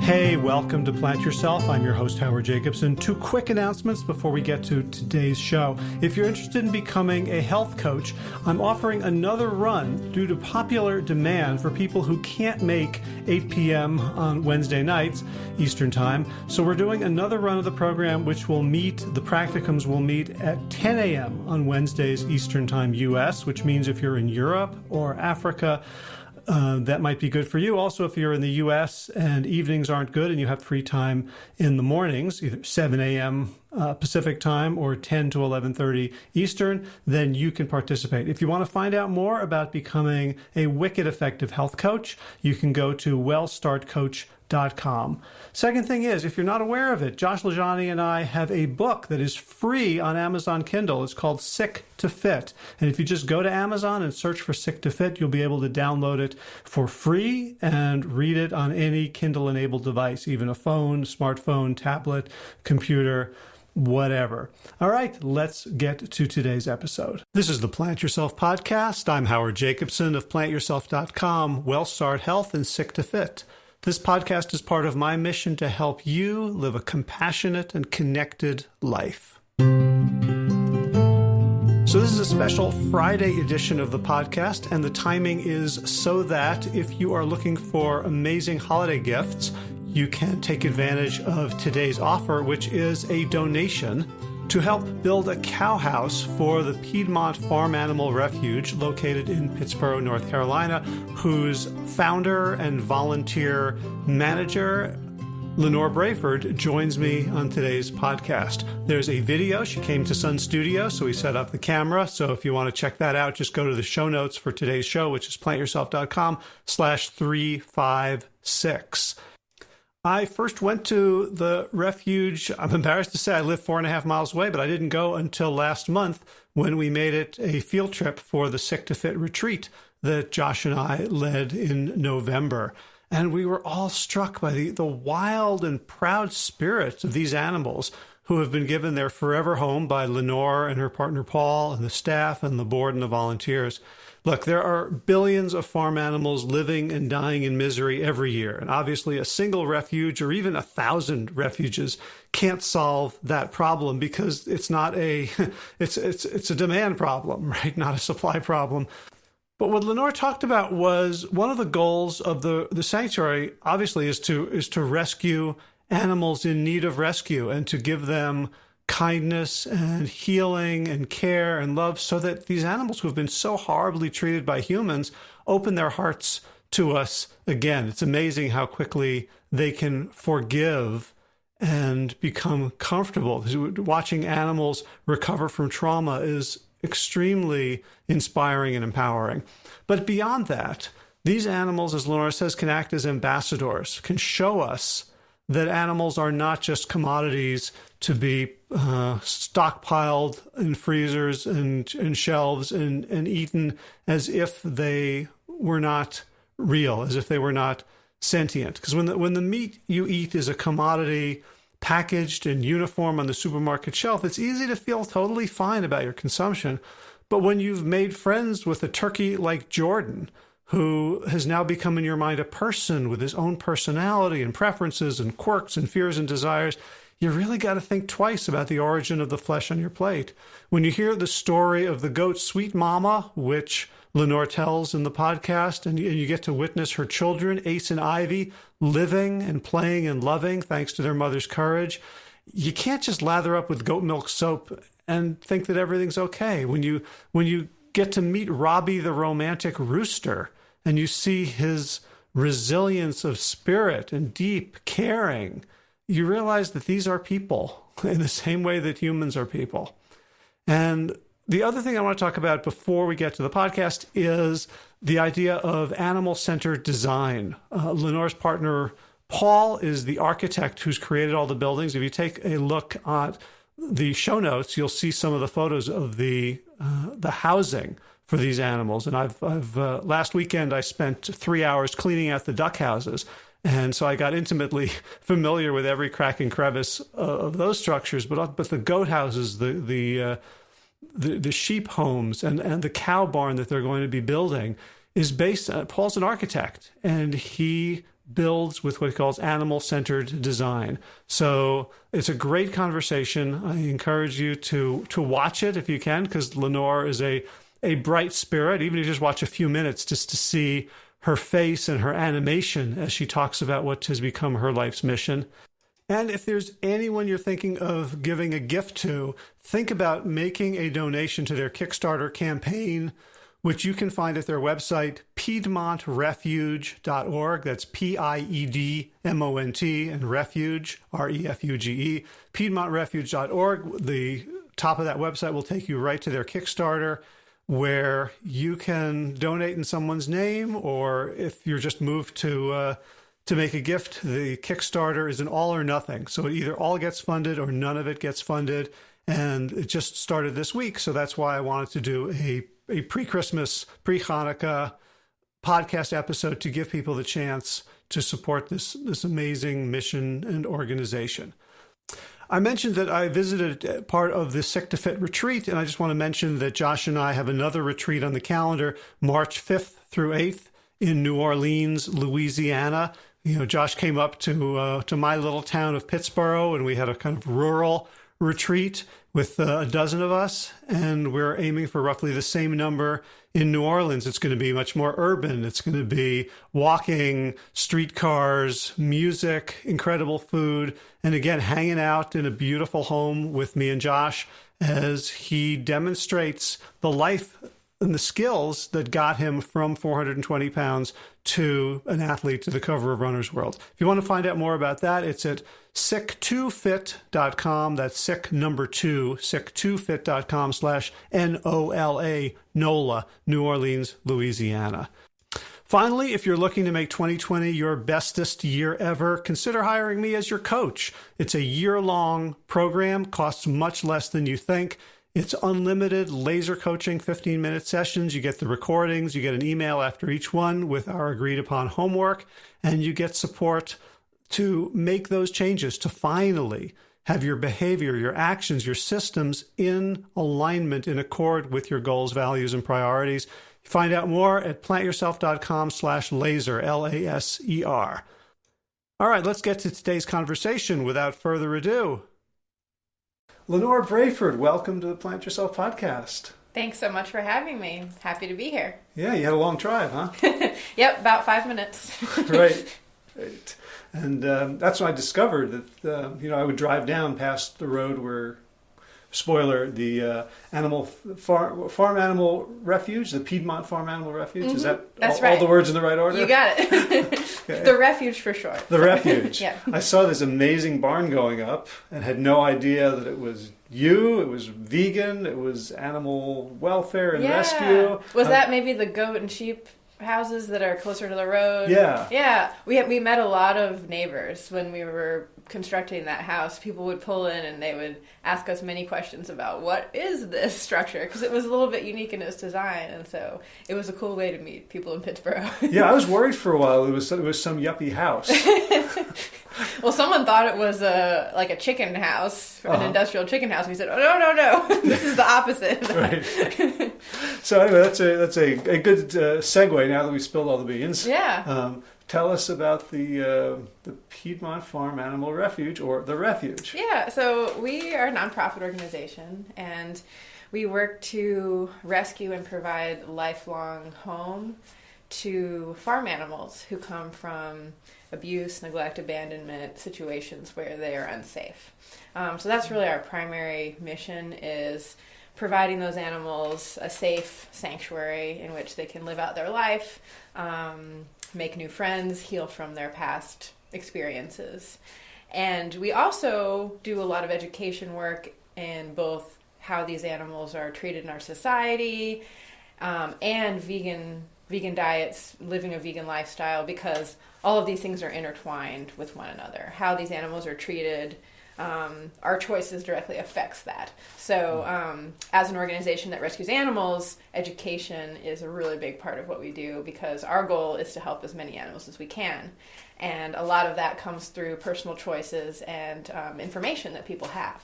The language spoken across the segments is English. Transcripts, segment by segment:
Hey, welcome to Plant Yourself. I'm your host, Howard Jacobson. Two quick announcements before we get to today's show. If you're interested in becoming a health coach, I'm offering another run due to popular demand for people who can't make 8 p.m. on Wednesday nights, Eastern Time. So we're doing another run of the program, which will meet, the practicums will meet at 10 a.m. on Wednesdays, Eastern Time, U.S., which means if you're in Europe or Africa, that might be good for you. Also, if you're in the U.S. and evenings aren't good and you have free time in the mornings, either 7 a.m. Pacific time or 10 to 11:30 Eastern, then you can participate. If you want to find out more about becoming a wicked effective health coach, you can go to wellstartcoach.com. Second thing is, if you're not aware of it, Josh Lajani and I have a book that is free on Amazon Kindle. It's called Sick to Fit. And if you just go to Amazon and search for Sick to Fit, you'll be able to download it for free and read it on any Kindle-enabled device, even a phone, smartphone, tablet, computer, whatever. All right, let's get to today's episode. This is the Plant Yourself podcast. I'm Howard Jacobson of plantyourself.com, WellStart Health and Sick to Fit. This podcast is part of my mission to help you live a compassionate and connected life. So this is a special Friday edition of the podcast, and the timing is so that if you are looking for amazing holiday gifts, you can take advantage of today's offer, which is a donation to help build a cow house for the Piedmont Farm Animal Refuge located in Pittsboro, North Carolina, whose founder and volunteer manager, Lenore Braford, joins me on today's podcast. There's a video. She came to Sun Studio, so we set up the camera. So if you want to check that out, just go to the show notes for today's show, which is plantyourself.com/356. I first went to the refuge. I'm embarrassed to say I live 4.5 miles away, but I didn't go until last month when we made it a field trip for the Sick to Fit retreat that Josh and I led in November. And we were all struck by the wild and proud spirits of these animals who have been given their forever home by Lenore and her partner Paul and the staff and the board and the volunteers. Look, there are billions of farm animals living and dying in misery every year. And obviously a single refuge or even 1,000 refuges can't solve that problem because it's not it's a demand problem, right? Not a supply problem. But what Lenore talked about was one of the goals of the sanctuary, obviously, is to rescue animals in need of rescue and to give them kindness and healing and care and love so that these animals who have been so horribly treated by humans open their hearts to us again. It's amazing how quickly they can forgive and become comfortable. Watching animals recover from trauma is extremely inspiring and empowering. But beyond that, these animals, as Lenore says, can act as ambassadors, can show us that animals are not just commodities to be stockpiled in freezers and shelves and eaten as if they were not real, as if they were not sentient. Because when the meat you eat is a commodity packaged in uniform on the supermarket shelf, it's easy to feel totally fine about your consumption. But when you've made friends with a turkey like Jordan, who has now become in your mind a person with his own personality and preferences and quirks and fears and desires, you really got to think twice about the origin of the flesh on your plate. When you hear the story of the goat Sweet Mama, which Lenore tells in the podcast, and you get to witness her children, Ace and Ivy, living and playing and loving thanks to their mother's courage, you can't just lather up with goat milk soap and think that everything's okay. When you get to meet Robbie the romantic rooster, and you see his resilience of spirit and deep caring, you realize that these are people in the same way that humans are people. And the other thing I want to talk about before we get to the podcast is the idea of animal-centered design. Lenore's partner, Paul, is the architect who's created all the buildings. If you take a look at the show notes, you'll see some of the photos of the housing for these animals. And I've last weekend, I spent 3 hours cleaning out the duck houses. And so I got intimately familiar with every crack and crevice of those structures. But the goat houses, the sheep homes, and the cow barn that they're going to be building is based. Paul's an architect, and he builds with what he calls animal-centered design. So it's a great conversation. I encourage you to watch it if you can, because Lenore is a bright spirit, even if you just watch a few minutes just to see her face and her animation as she talks about what has become her life's mission. And if there's anyone you're thinking of giving a gift to, think about making a donation to their Kickstarter campaign, which you can find at their website, piedmontrefuge.org. That's Piedmont and refuge, Refuge, piedmontrefuge.org. The top of that website will take you right to their Kickstarter, where you can donate in someone's name, or if you're just moved to make a gift, the Kickstarter is an all or nothing. So it either all gets funded or none of it gets funded. And it just started this week. So that's why I wanted to do a pre-Christmas, pre-Hanukkah podcast episode to give people the chance to support this amazing mission and organization. I mentioned that I visited part of the Sick to Fit retreat, and I just want to mention that Josh and I have another retreat on the calendar, March 5th through 8th in New Orleans, Louisiana. You know, Josh came up to my little town of Pittsboro, and we had a kind of rural retreat with a dozen of us, and we're aiming for roughly the same number in New Orleans. It's going to be much more urban. It's going to be walking, streetcars, music, incredible food, and again, hanging out in a beautiful home with me and Josh as he demonstrates the life and the skills that got him from 420 pounds to an athlete to the cover of Runner's World. If you want to find out more about that, it's at sick2fit.com. That's sick number 2, sick2fit.com/NOLA, NOLA, New Orleans, Louisiana. Finally, if you're looking to make 2020 your bestest year ever, consider hiring me as your coach. It's a year-long program, costs much less than you think. It's unlimited laser coaching, 15-minute sessions. You get the recordings. You get an email after each one with our agreed-upon homework, and you get support to make those changes, to finally have your behavior, your actions, your systems in alignment, in accord with your goals, values, and priorities. Find out more at plantyourself.com/laser, LASER. All right, let's get to today's conversation without further ado. Lenore Braford, welcome to the Plant Yourself podcast. Thanks so much for having me. Happy to be here. Yeah, you had a long drive, huh? Yep, about 5 minutes. Right. And that's when I discovered that, I would drive down past the road where, spoiler, the Farm Animal Refuge, the Piedmont Farm Animal Refuge. Mm-hmm. Is that all the words in the right order? You got it. Okay. The Refuge for short. The Refuge. Yeah. I saw this amazing barn going up and had no idea that it was it was vegan, it was animal welfare and rescue. Was that maybe the goat and sheep houses that are closer to the road? Yeah. Yeah. We met a lot of neighbors when we were constructing that house. People would pull in and they would ask us many questions about what is this structure, because it was a little bit unique in its design, and so it was a cool way to meet people in Pittsboro. Yeah, I was worried for a while it was some yuppie house. Well, someone thought it was a chicken house, an industrial chicken house. We said, "Oh no, this is the opposite." Right. So anyway, that's a good segue now that we spilled all the beans. Yeah. Tell us about the Piedmont Farm Animal Refuge, or the Refuge. Yeah, so we are a nonprofit organization, and we work to rescue and provide lifelong home to farm animals who come from abuse, neglect, abandonment situations where they are unsafe. So that's really our primary mission, is providing those animals a safe sanctuary in which they can live out their life, make new friends, heal from their past experiences. And we also do a lot of education work in both how these animals are treated in our society, and vegan diets, living a vegan lifestyle, because all of these things are intertwined with one another. How these animals are treated, our choices directly affects that. So as an organization that rescues animals, education is a really big part of what we do, because our goal is to help as many animals as we can. And a lot of that comes through personal choices and information that people have.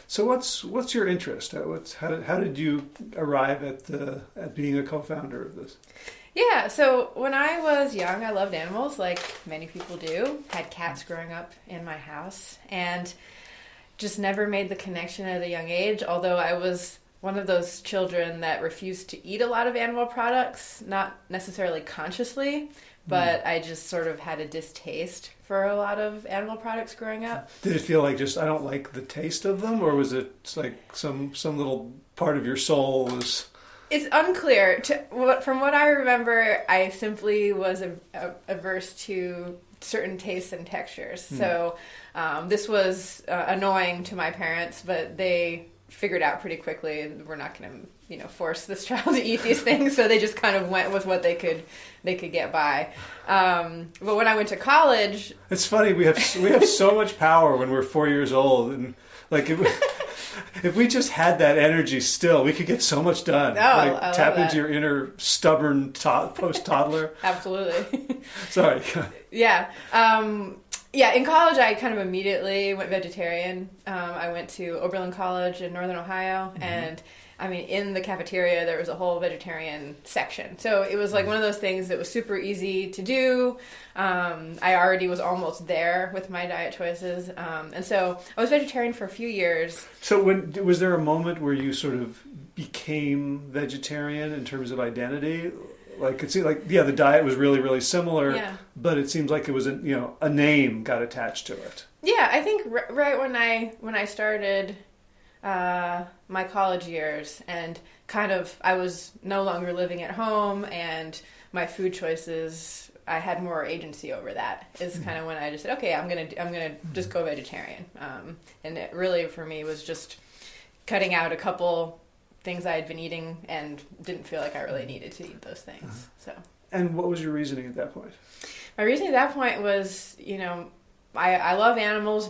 So what's your interest? How did you arrive at being a co-founder of this? Yeah, so when I was young, I loved animals like many people do. Had cats growing up in my house and just never made the connection at a young age, although I was one of those children that refused to eat a lot of animal products, not necessarily consciously, but I just sort of had a distaste for a lot of animal products growing up. Did it feel like just I don't like the taste of them, or was it like some little part of your soul was... It's unclear. From what I remember, I simply was averse to certain tastes and textures. So this was annoying to my parents, but they figured out pretty quickly we're not going to force this child to eat these things. So they just kind of went with what they could get by. But when I went to college, it's funny, we have so much power when we're 4 years old, and like if we just had that energy still, we could get so much done. I tap love into your inner stubborn post-toddler. Absolutely. Sorry. Yeah. In college, I kind of immediately went vegetarian. I went to Oberlin College in Northern Ohio, and in the cafeteria, there was a whole vegetarian section. So it was like one of those things that was super easy to do. I already was almost there with my diet choices. And so I was vegetarian for a few years. So was there a moment where you sort of became vegetarian in terms of identity? Like it seemed like, the diet was really, really similar, but it seems like it was a name got attached to it. Yeah, I think right when I started my college years, and kind of I was no longer living at home, and my food choices, I had more agency over that. Is kind of when I just said, okay, I'm gonna just go vegetarian, and it really for me was just cutting out a couple things I had been eating and didn't feel like I really needed to eat those things. So. And what was your reasoning at that point? My reasoning at that point was, I love animals,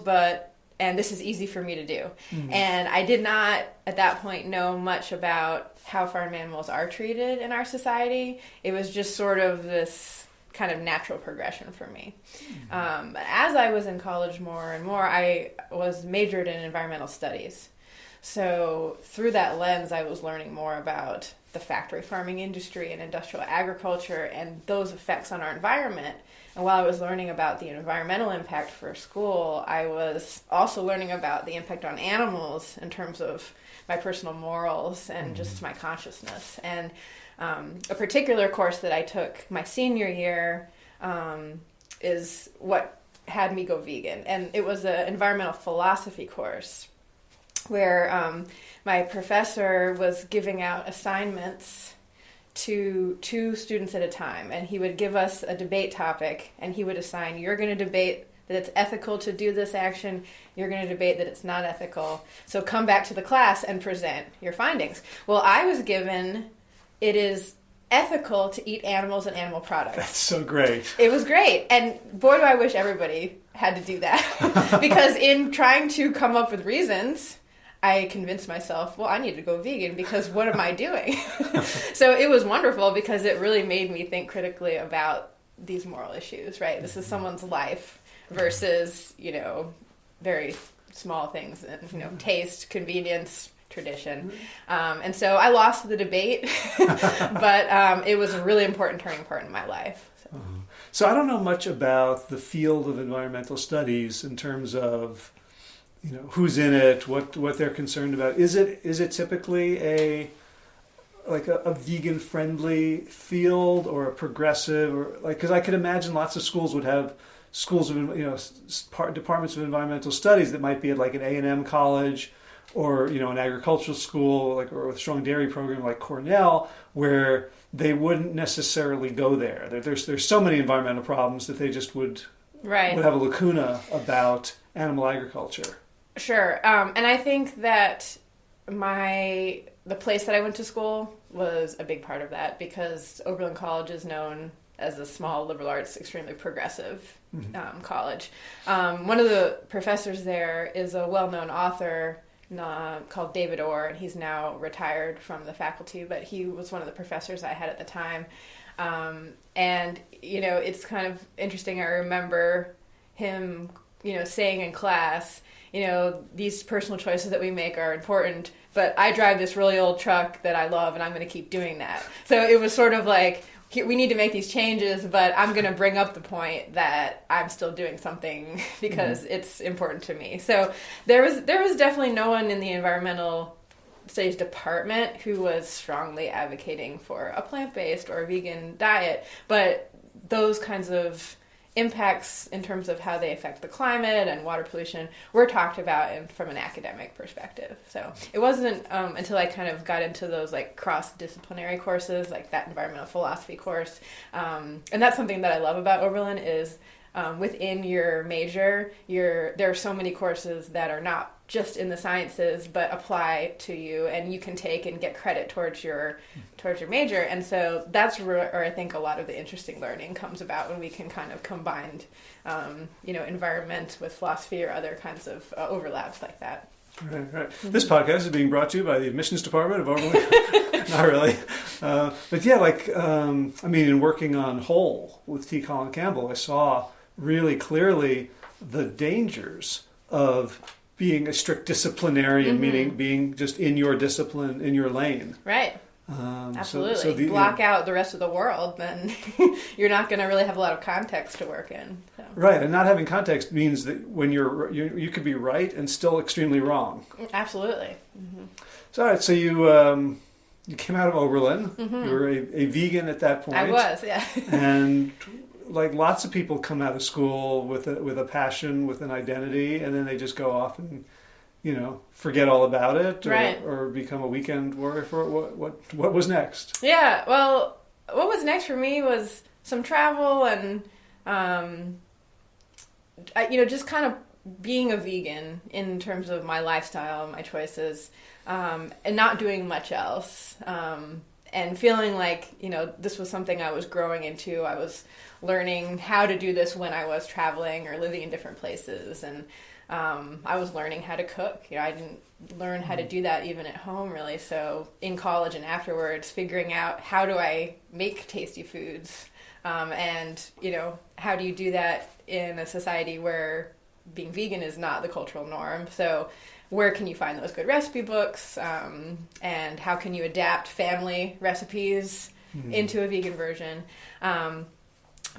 and this is easy for me to do. Mm-hmm. And I did not, at that point, know much about how farm animals are treated in our society. It was just sort of this kind of natural progression for me. Mm-hmm. As I was in college more and more, I was majored in environmental studies. So through that lens, I was learning more about the factory farming industry and industrial agriculture and those effects on our environment. And while I was learning about the environmental impact for school, I was also learning about the impact on animals in terms of my personal morals and just my consciousness. And a particular course that I took my senior year is what had me go vegan. And it was an environmental philosophy course where my professor was giving out assignments to 2 students at a time, and he would give us a debate topic, and he would assign, you're going to debate that it's ethical to do this action, you're going to debate that it's not ethical, so come back to the class and present your findings. Well, I was given, it is ethical to eat animals and animal products. That's so great. It was great, and boy, do I wish everybody had to do that, because in trying to come up with reasons, I convinced myself, well, I need to go vegan because what am I doing? So it was wonderful because it really made me think critically about these moral issues, right? This is someone's life versus, very small things, and, taste, convenience, tradition. And so I lost the debate, but it was a really important turning point in my life. So I don't know much about the field of environmental studies in terms of who's in it, what they're concerned about. Is it typically a vegan friendly field or a progressive, or because I could imagine lots of schools would have schools of departments of environmental studies that might be at like an A&M college or an agricultural school or a strong dairy program like Cornell, where they wouldn't necessarily go there. There's so many environmental problems that they just would have a lacuna about animal agriculture. Sure. And I think that the place that I went to school was a big part of that, because Oberlin College is known as a small liberal arts, extremely progressive college. One of the professors there is a well-known author called David Orr, and he's now retired from the faculty, but he was one of the professors I had at the time. And, it's kind of interesting. I remember him saying in class, these personal choices that we make are important, but I drive this really old truck that I love and I'm going to keep doing that. So it was sort of like, we need to make these changes, but I'm going to bring up the point that I'm still doing something because it's important to me. So there was definitely no one in the environmental studies department who was strongly advocating for a plant-based or a vegan diet, but those kinds of impacts in terms of how they affect the climate and water pollution were talked about from an academic perspective. So it wasn't until I kind of got into those like cross-disciplinary courses, like that environmental philosophy course, and that's something that I love about Oberlin is within your major, there are so many courses that are not just in the sciences but apply to you, and you can take and get credit towards your major. And so that's where I think a lot of the interesting learning comes about, when we can kind of combine environment with philosophy or other kinds of overlaps like that. Right. This podcast is being brought to you by the admissions department of Oberlin. Not really. But yeah, in working on Whole with T. Colin Campbell, I saw really clearly the dangers of being a strict disciplinarian, meaning being just in your discipline, in your lane. Right. Absolutely. Block out the rest of the world, then you're not going to really have a lot of context to work in. So. Right, and not having context means that when you could be right and still extremely wrong. Absolutely. Mm-hmm. So, all right, so you came out of Oberlin. You were a vegan at that point. I was, yeah. And like lots of people come out of school with a passion, with an identity, and then they just go off and forget all about it, or become a weekend warrior for it. What was next? Yeah, well, what was next for me was some travel and just kind of being a vegan in terms of my lifestyle, my choices, and not doing much else, and feeling like this was something I was growing into. I was learning how to do this when I was traveling or living in different places, and I was learning how to cook. I didn't learn how to do that even at home, really. So in college and afterwards, figuring out how do I make tasty foods, and how do you do that in a society where being vegan is not the cultural norm. So where can you find those good recipe books, and how can you adapt family recipes into a vegan version?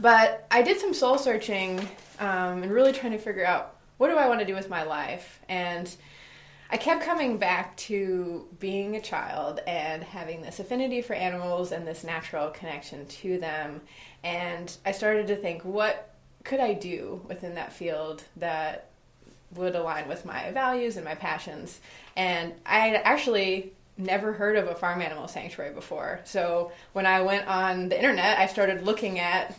But I did some soul searching and really trying to figure out, what do I want to do with my life? And I kept coming back to being a child and having this affinity for animals and this natural connection to them. And I started to think, what could I do within that field that would align with my values and my passions? And I had actually never heard of a farm animal sanctuary before. So when I went on the internet, I started looking at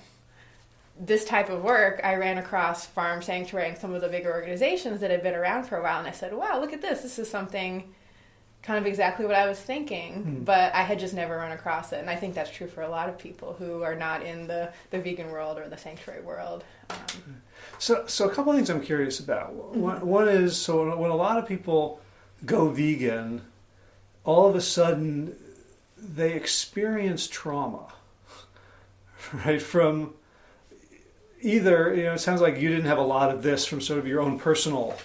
this type of work. I ran across Farm Sanctuary and some of the bigger organizations that had been around for a while, and I said, wow, look at this. This is something kind of exactly what I was thinking, but I had just never run across it. And I think that's true for a lot of people who are not in the vegan world or the sanctuary world. So a couple of things I'm curious about. One is, so when a lot of people go vegan, all of a sudden they experience trauma, right? From either, it sounds like you didn't have a lot of this from sort of your own personal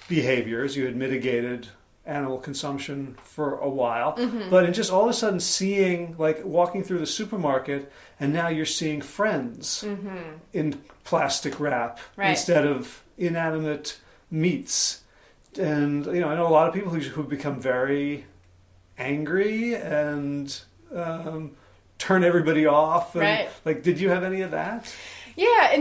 behaviors. You had mitigated animal consumption for a while, but in just all of a sudden seeing, like walking through the supermarket, and now you're seeing friends in plastic wrap instead of inanimate meats. And, I know a lot of people who become very angry and turn everybody off. And, did you have any of that? Yeah,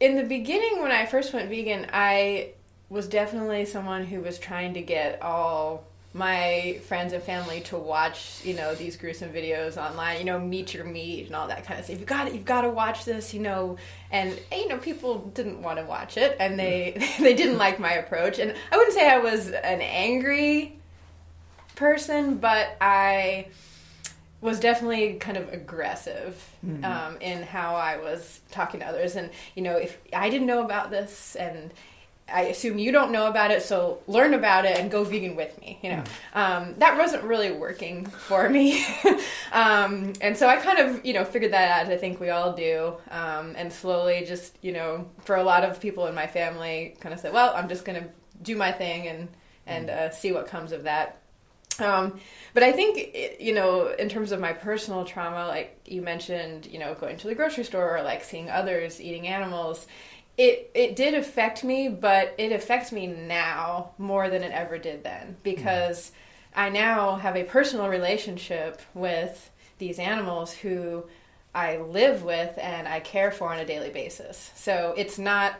in the beginning when I first went vegan, I was definitely someone who was trying to get all my friends and family to watch, these gruesome videos online, meet your meat and all that kind of stuff. You've got to watch this, and people didn't want to watch it, and they didn't like my approach. And I wouldn't say I was an angry person, but I was definitely kind of aggressive in how I was talking to others. And, if I didn't know about this, and I assume you don't know about it, so learn about it and go vegan with me, That wasn't really working for me. And so I kind of, figured that out, as I think we all do. And slowly just, for a lot of people in my family, kind of said, well, I'm just going to do my thing and see what comes of that. But I think, in terms of my personal trauma, like you mentioned, going to the grocery store or like seeing others eating animals, it did affect me, but it affects me now more than it ever did then, because I now have a personal relationship with these animals who I live with and I care for on a daily basis. So it's not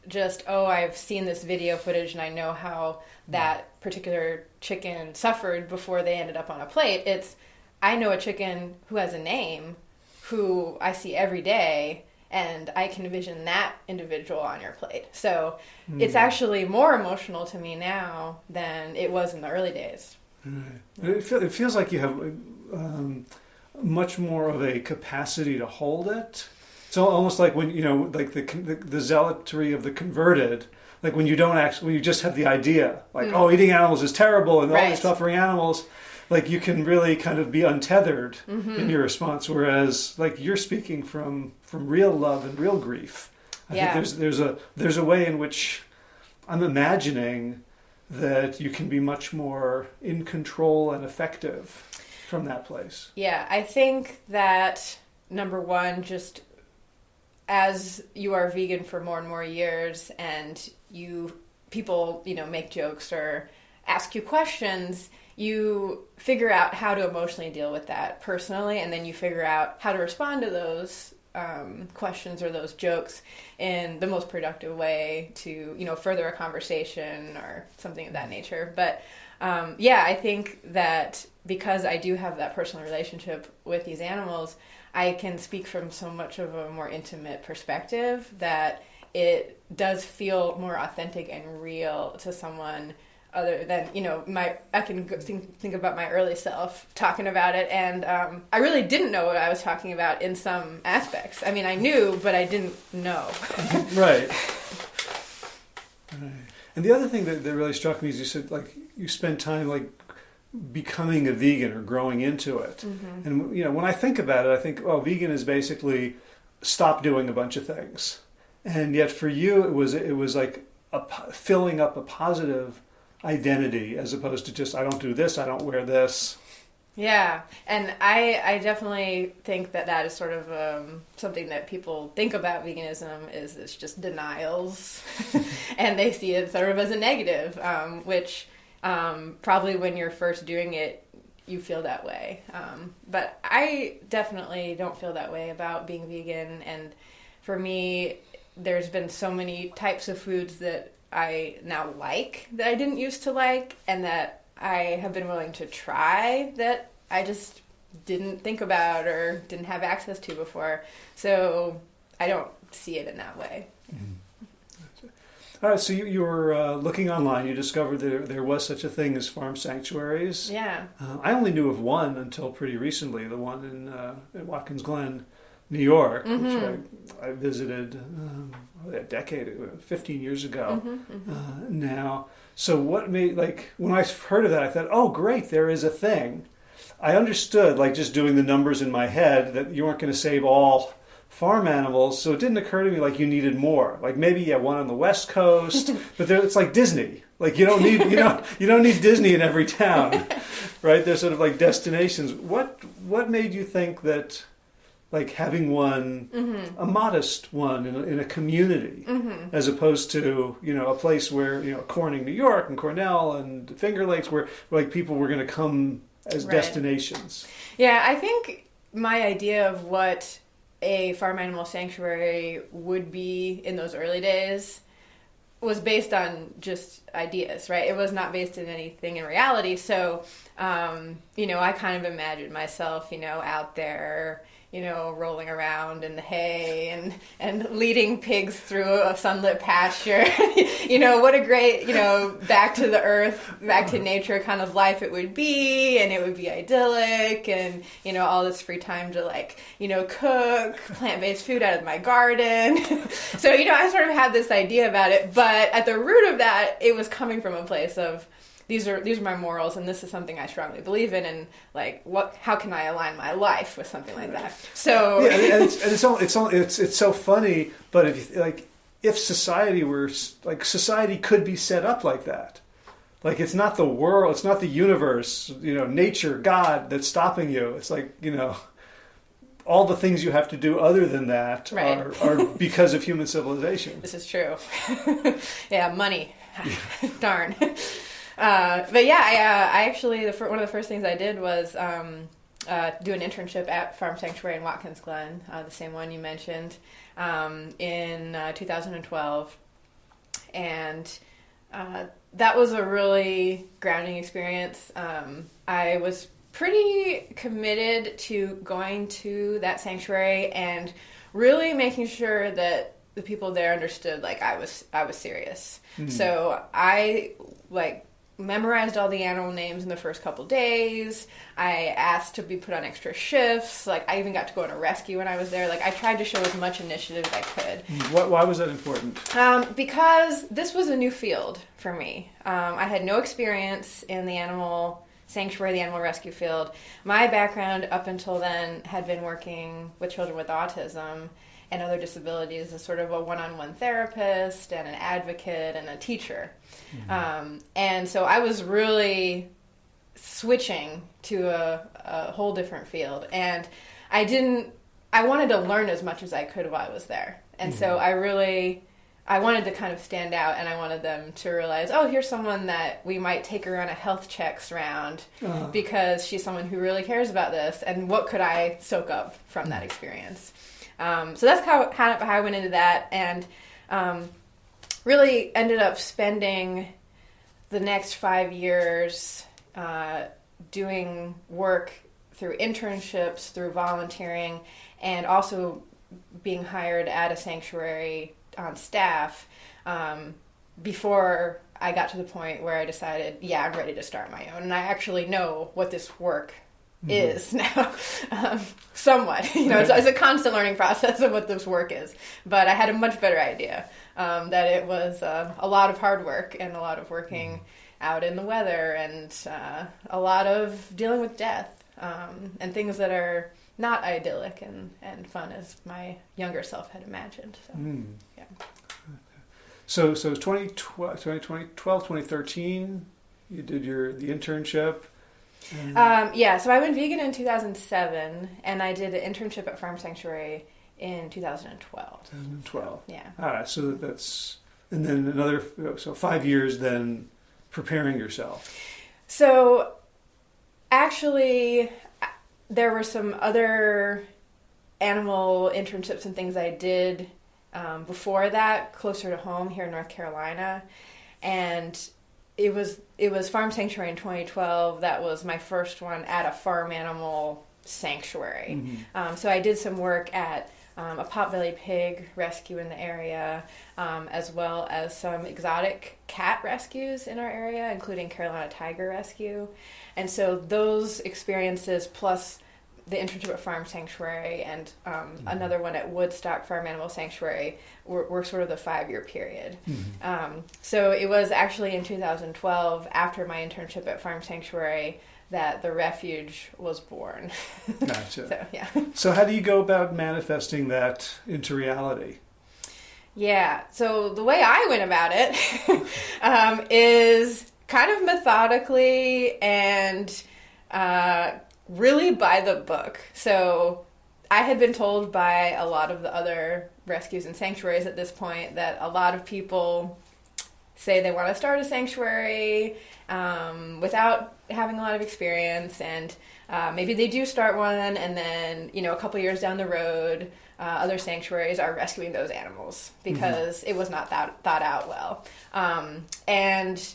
just, I've seen this video footage and I know how that particular chicken suffered before they ended up on a plate. It's, I know a chicken who has a name, who I see every day, and I can envision that individual on your plate. So it's actually more emotional to me now than it was in the early days. Right. It feels like you have much more of a capacity to hold it. It's almost like when, like the zealotry of the converted, like when you just have the idea, like, eating animals is terrible and all these suffering animals, like you can really kind of be untethered in your response, whereas like you're speaking from real love and real grief. I think there's a way in which I'm imagining that you can be much more in control and effective from that place. Yeah, I think that number one, just as you are vegan for more and more years and people make jokes or ask you questions, you figure out how to emotionally deal with that personally, and then you figure out how to respond to those questions or those jokes in the most productive way to, further a conversation or something of that nature. But I think that because I do have that personal relationship with these animals, I can speak from so much of a more intimate perspective that it does feel more authentic and real to someone other than, I can think about my early self talking about it, and I really didn't know what I was talking about in some aspects. I mean, I knew, but I didn't know. Right. And the other thing that really struck me is you said, like, you spend time, like, becoming a vegan or growing into it. And, when I think about it, I think, vegan is basically stop doing a bunch of things. And yet for you, it was like filling up a positive identity as opposed to just, I don't do this, I don't wear this. Yeah, and I definitely think that is sort of something that people think about veganism is it's just denials, and they see it sort of as a negative, which probably when you're first doing it, you feel that way. But I definitely don't feel that way about being vegan, and for me, there's been so many types of foods that I now like that I didn't used to like, and that I have been willing to try that I just didn't think about or didn't have access to before. So I don't see it in that way. All right, so you were looking online. You discovered there was such a thing as farm sanctuaries. Yeah. I only knew of one until pretty recently, the one in Watkins Glen, New York, which I visited a decade, 15 years ago now. So what made, like, when I heard of that, I thought, oh, great, there is a thing. I understood, like, just doing the numbers in my head, that you weren't going to save all farm animals, so it didn't occur to me like you needed more. Like maybe one on the West Coast, but it's like Disney. Like you don't need Disney in every town, right? They're sort of like destinations. What made you think that, like, having one, a modest one in a community, as opposed to, a place where, Corning, New York, and Cornell and Finger Lakes, where like people were going to come as destinations? Yeah, I think my idea of what a farm animal sanctuary would be in those early days was based on just ideas, right? It was not based in anything in reality. So, I kind of imagined myself, out there, rolling around in the hay and leading pigs through a sunlit pasture. What a great, back to the earth, back to nature kind of life it would be, and it would be idyllic, and, all this free time to cook plant-based food out of my garden. So, I sort of had this idea about it, but at the root of that, it was coming from a place of, these are my morals, and this is something I strongly believe in, and how can I align my life with something like that? So yeah, and it's so funny. But if society were society could be set up like that, it's not the world, it's not the universe, nature, God that's stopping you. It's all the things you have to do other than that right. are because of human civilization. This is true. Yeah, money. Darn. But yeah, I actually, one of the first things I did was do an internship at Farm Sanctuary in Watkins Glen, the same one you mentioned, in 2012. And that was a really grounding experience. I was pretty committed to going to that sanctuary and really making sure that the people there understood I was serious. Mm-hmm. So I memorized all the animal names in the first couple days. I asked to be put on extra shifts. I even got to go on a rescue when I was there. I tried to show as much initiative as I could. Why was that important? Because this was a new field for me. I had no experience in the animal sanctuary, the animal rescue field. My background up until then had been working with children with autism and other disabilities as sort of a one-on-one therapist and an advocate and a teacher. Mm-hmm. And so I was really switching to a whole different field. And I wanted to learn as much as I could while I was there. And mm-hmm. so I wanted to kind of stand out, and I wanted them to realize, oh, here's someone that we might take her on a health checks round because she's someone who really cares about this, and what could I soak up from that experience? So that's how I went into that, and really ended up spending the next 5 years doing work through internships, through volunteering, and also being hired at a sanctuary on staff before I got to the point where I decided, yeah, I'm ready to start my own. And I actually know what this work is now, somewhat. It's a constant learning process of what this work is. But I had a much better idea that it was a lot of hard work and a lot of working out in the weather and a lot of dealing with death and things that are not idyllic and fun as my younger self had imagined. So, yeah. So 2012, 2013, you did the internship. So I went vegan in 2007, and I did an internship at Farm Sanctuary in 2012. 2012. Yeah. All right, so that's, and then 5 years then preparing yourself. So actually, there were some other animal internships and things I did before that, closer to home here in North Carolina, and it was Farm Sanctuary in 2012. That was my first one at a farm animal sanctuary. Mm-hmm. So I did some work at a potbelly pig rescue in the area, as well as some exotic cat rescues in our area, including Carolina tiger rescue. And so those experiences, plus the internship at Farm Sanctuary and another one at Woodstock Farm Animal Sanctuary, were sort of the 5-year period. Mm-hmm. So it was actually in 2012, after my internship at Farm Sanctuary, that the refuge was born. Gotcha. So, yeah. So how do you go about manifesting that into reality? Yeah, so the way I went about it is kind of methodically and really by the book. So I had been told by a lot of the other rescues and sanctuaries at this point that a lot of people say they want to start a sanctuary without having a lot of experience, and maybe they do start one, and then a couple years down the road, other sanctuaries are rescuing those animals because it was not thought out well. And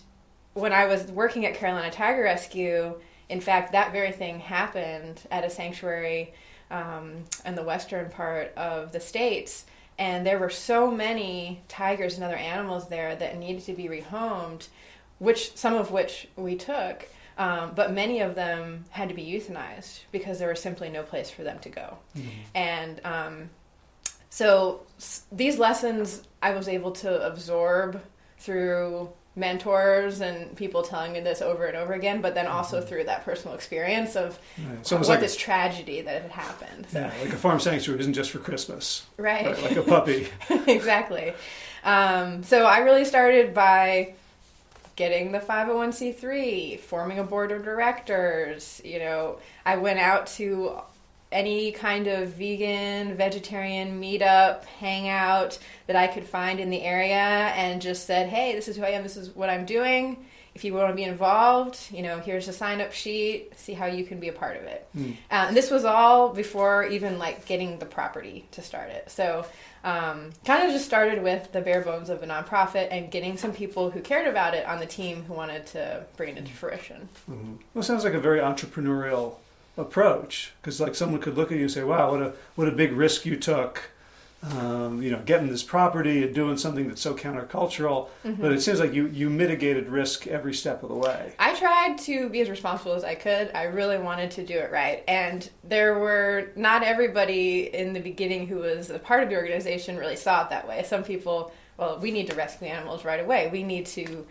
when I was working at Carolina Tiger Rescue, in fact, that very thing happened at a sanctuary in the western part of the States. And there were so many tigers and other animals there that needed to be rehomed, some of which we took. But many of them had to be euthanized because there was simply no place for them to go. Mm-hmm. And so these lessons I was able to absorb through mentors and people telling me this over and over again, but then also through that personal experience of this tragedy that had happened. So. Yeah, like a farm sanctuary isn't just for Christmas. Right. Like a puppy. Exactly. So I really started by getting the 501c3, forming a board of directors. I went out to any kind of vegan, vegetarian meetup, hangout that I could find in the area and just said, hey, this is who I am, this is what I'm doing. If you want to be involved, here's a sign-up sheet, see how you can be a part of it. And this was all before even getting the property to start it. So kind of just started with the bare bones of a nonprofit and getting some people who cared about it on the team who wanted to bring it into fruition. Mm-hmm. Well, it sounds like a very entrepreneurial approach, because someone could look at you and say, wow, what a big risk you took, getting this property and doing something that's so countercultural. Mm-hmm. But it seems like you mitigated risk every step of the way. I tried to be as responsible as I could. I really wanted to do it right. And there were not everybody in the beginning who was a part of the organization really saw it that way. Some people, well, we need to rescue animals right away. We need to,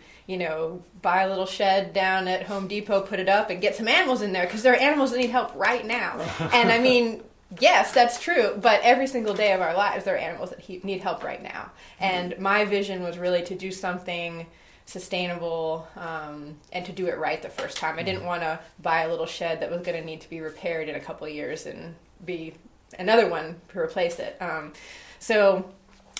buy a little shed down at Home Depot, put it up, and get some animals in there because there are animals that need help right now. And I mean, yes, that's true. But every single day of our lives, there are animals that need help right now. And my vision was really to do something sustainable and to do it right the first time. I didn't want to buy a little shed that was going to need to be repaired in a couple of years and be another one to replace it. So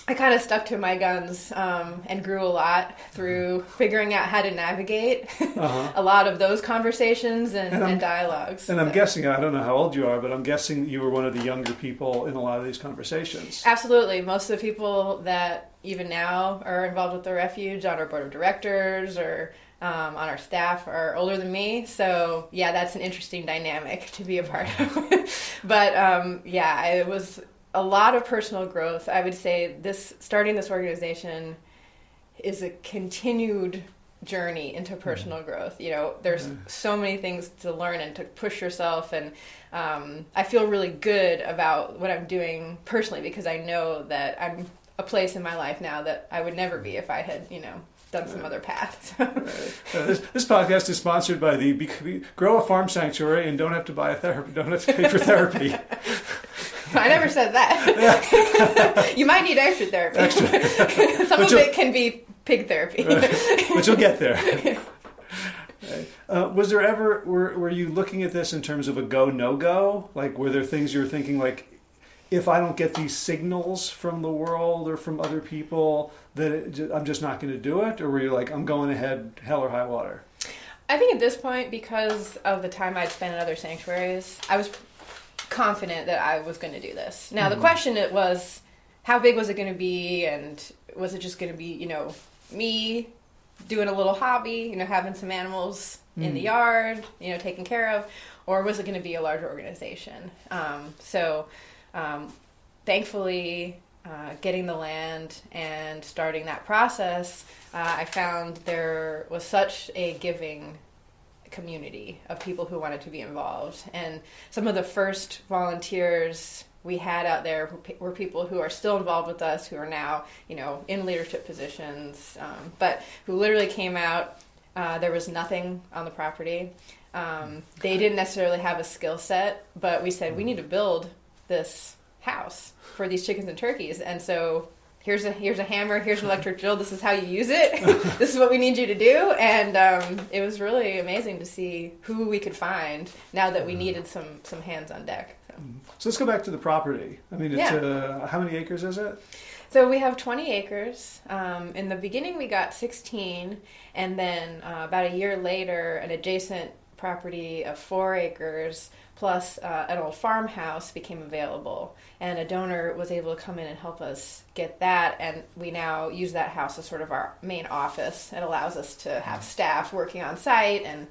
I kind of stuck to my guns and grew a lot through figuring out how to navigate a lot of those conversations and dialogues. And I'm guessing, I don't know how old you are, but I'm guessing you were one of the younger people in a lot of these conversations. Absolutely. Most of the people that even now are involved with the refuge on our board of directors or on our staff are older than me. So yeah, that's an interesting dynamic to be a part of. But it was a lot of personal growth. I would say starting this organization is a continued journey into personal growth. There's so many things to learn and to push yourself. And I feel really good about what I'm doing personally because I know that I'm a place in my life now that I would never be if I had, done some other path. This podcast is sponsored by the Grow a Farm Sanctuary and don't have to buy don't have to pay for therapy. I never said that. You might need extra therapy. Some of it can be pig therapy. But you'll get there. Was there ever, were you looking at this in terms of a go, no go? Were there things you were thinking if I don't get these signals from the world or from other people, that I'm just not going to do it? Or were you I'm going ahead, hell or high water? I think at this point, because of the time I'd spent in other sanctuaries, I was confident that I was going to do this. Now, the question was, how big was it going to be? And was it just going to be, me doing a little hobby, having some animals in the yard, taken care of? Or was it going to be a larger organization? Thankfully, getting the land and starting that process, I found there was such a giving community of people who wanted to be involved. And some of the first volunteers we had out there were people who are still involved with us, who are now, in leadership positions, but who literally came out. There was nothing on the property. They didn't necessarily have a skill set, but we said, we need to build this house for these chickens and turkeys. And so here's a hammer, here's an electric drill, this is how you use it, this is what we need you to do. And it was really amazing to see who we could find now that we needed some hands on deck. So let's go back to the property. I mean, it's, how many acres is it? So we have 20 acres. In the beginning we got 16, and then about a year later an adjacent property of 4 acres plus an old farmhouse became available, and a donor was able to come in and help us get that, and we now use that house as sort of our main office. It allows us to have staff working on site, and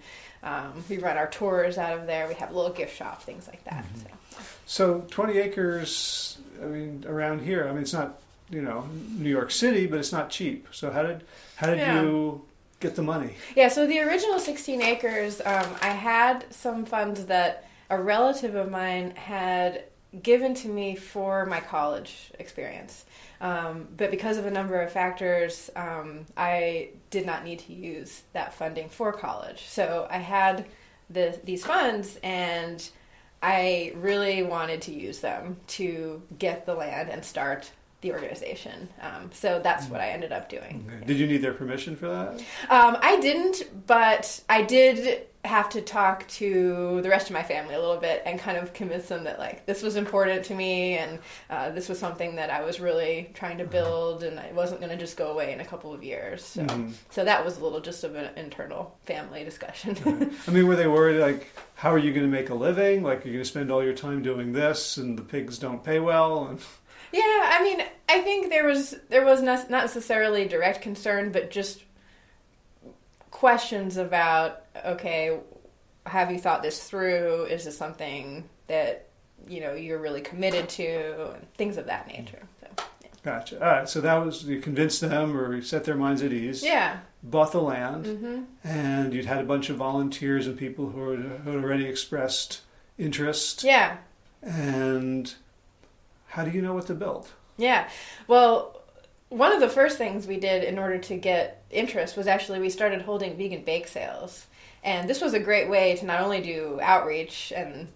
we run our tours out of there. We have a little gift shop, things like that. So 20 acres, I mean, around here, I mean, it's not, New York City, but it's not cheap. So how did you get the money? Yeah, so the original 16 acres, I had some funds that a relative of mine had given to me for my college experience. But because of a number of factors, I did not need to use that funding for college. So I had these funds, and I really wanted to use them to get the land and start the organization. So that's what I ended up doing. Okay. Did you need their permission for that? I didn't, but I did have to talk to the rest of my family a little bit and kind of convince them that this was important to me, and this was something that I was really trying to build, and I wasn't going to just go away in a couple of years. So, so that was a little just of an internal family discussion. Right. I mean, were they worried, how are you going to make a living? You're going to spend all your time doing this, and the pigs don't pay well? And... Yeah, I mean, I think there was not necessarily direct concern, but just questions about, okay, have you thought this through? Is this something that, you're really committed to? And things of that nature. So, yeah. Gotcha. All right, so that was, you convinced them or you set their minds at ease. Yeah. Bought the land, and you'd had a bunch of volunteers and people who had already expressed interest. Yeah. And how do you know what to build? Yeah. Well, one of the first things we did in order to get interest was actually we started holding vegan bake sales. And this was a great way to not only do outreach and,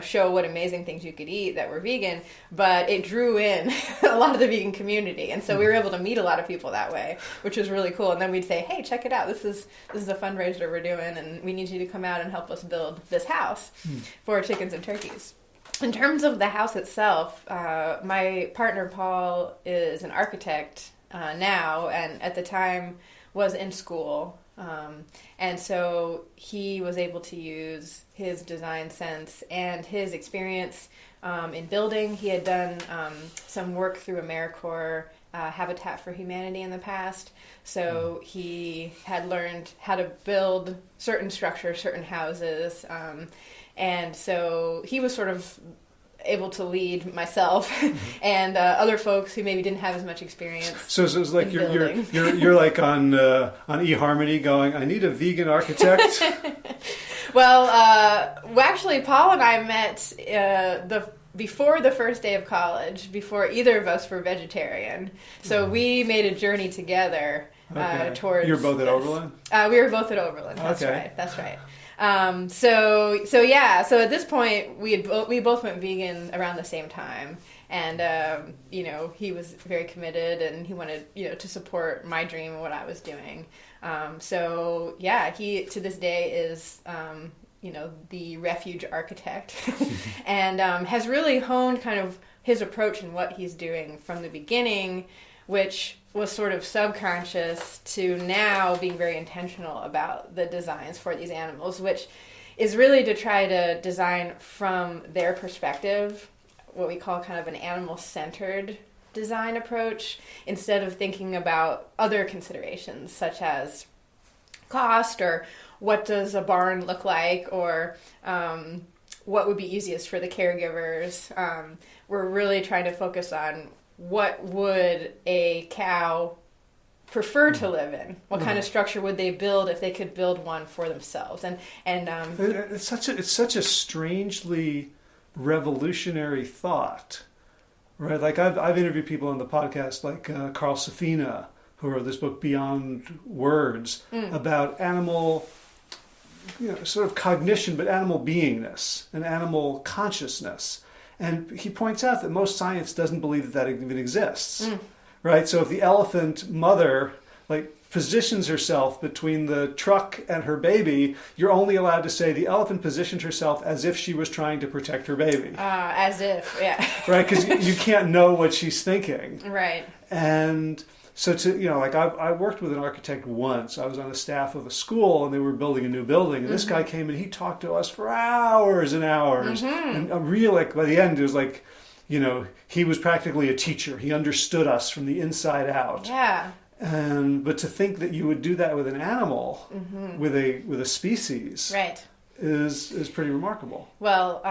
show what amazing things you could eat that were vegan, but it drew in a lot of the vegan community. And so we were able to meet a lot of people that way, which was really cool. And then we'd say, hey, check it out. This is a fundraiser we're doing, and we need you to come out and help us build this house for chickens and turkeys. In terms of the house itself, my partner Paul is an architect now, and at the time was in school. And so he was able to use his design sense and his experience in building. He had done some work through AmeriCorps Habitat for Humanity in the past. So he had learned how to build certain structures, certain houses. And so he was sort of able to lead myself and other folks who maybe didn't have as much experience. So it was like you're like on eHarmony going, I need a vegan architect. Well, actually, Paul and I met before the first day of college, before either of us were vegetarian. So we made a journey together towards. You were both at Oberlin? We were both at Oberlin. That's right. That's right. So at this point we both went vegan around the same time, and he was very committed, and he wanted to support my dream and what I was doing. He to this day is the refuge architect and has really honed kind of his approach and what he's doing from the beginning, which was sort of subconscious, to now being very intentional about the designs for these animals, which is really to try to design from their perspective, what we call kind of an animal-centered design approach, instead of thinking about other considerations such as cost, or what does a barn look like, or what would be easiest for the caregivers. We're really trying to focus on what would a cow prefer to live in? What kind of structure would they build if they could build one for themselves? And it's such a strangely revolutionary thought, right? Like I've interviewed people on the podcast, like Carl Safina, who wrote this book Beyond Words about animal, sort of cognition, but animal beingness and animal consciousness. And he points out that most science doesn't believe that even exists, right? So if the elephant mother positions herself between the truck and her baby, you're only allowed to say the elephant positioned herself as if she was trying to protect her baby. As if, yeah. Right, because you can't know what she's thinking. Right. And So like I worked with an architect once. I was on the staff of a school, and they were building a new building. And this guy came and he talked to us for hours and hours. And really, like by the end, it was like, he was practically a teacher. He understood us from the inside out. Yeah. But to think that you would do that with an animal, with a species, right, is pretty remarkable. Well,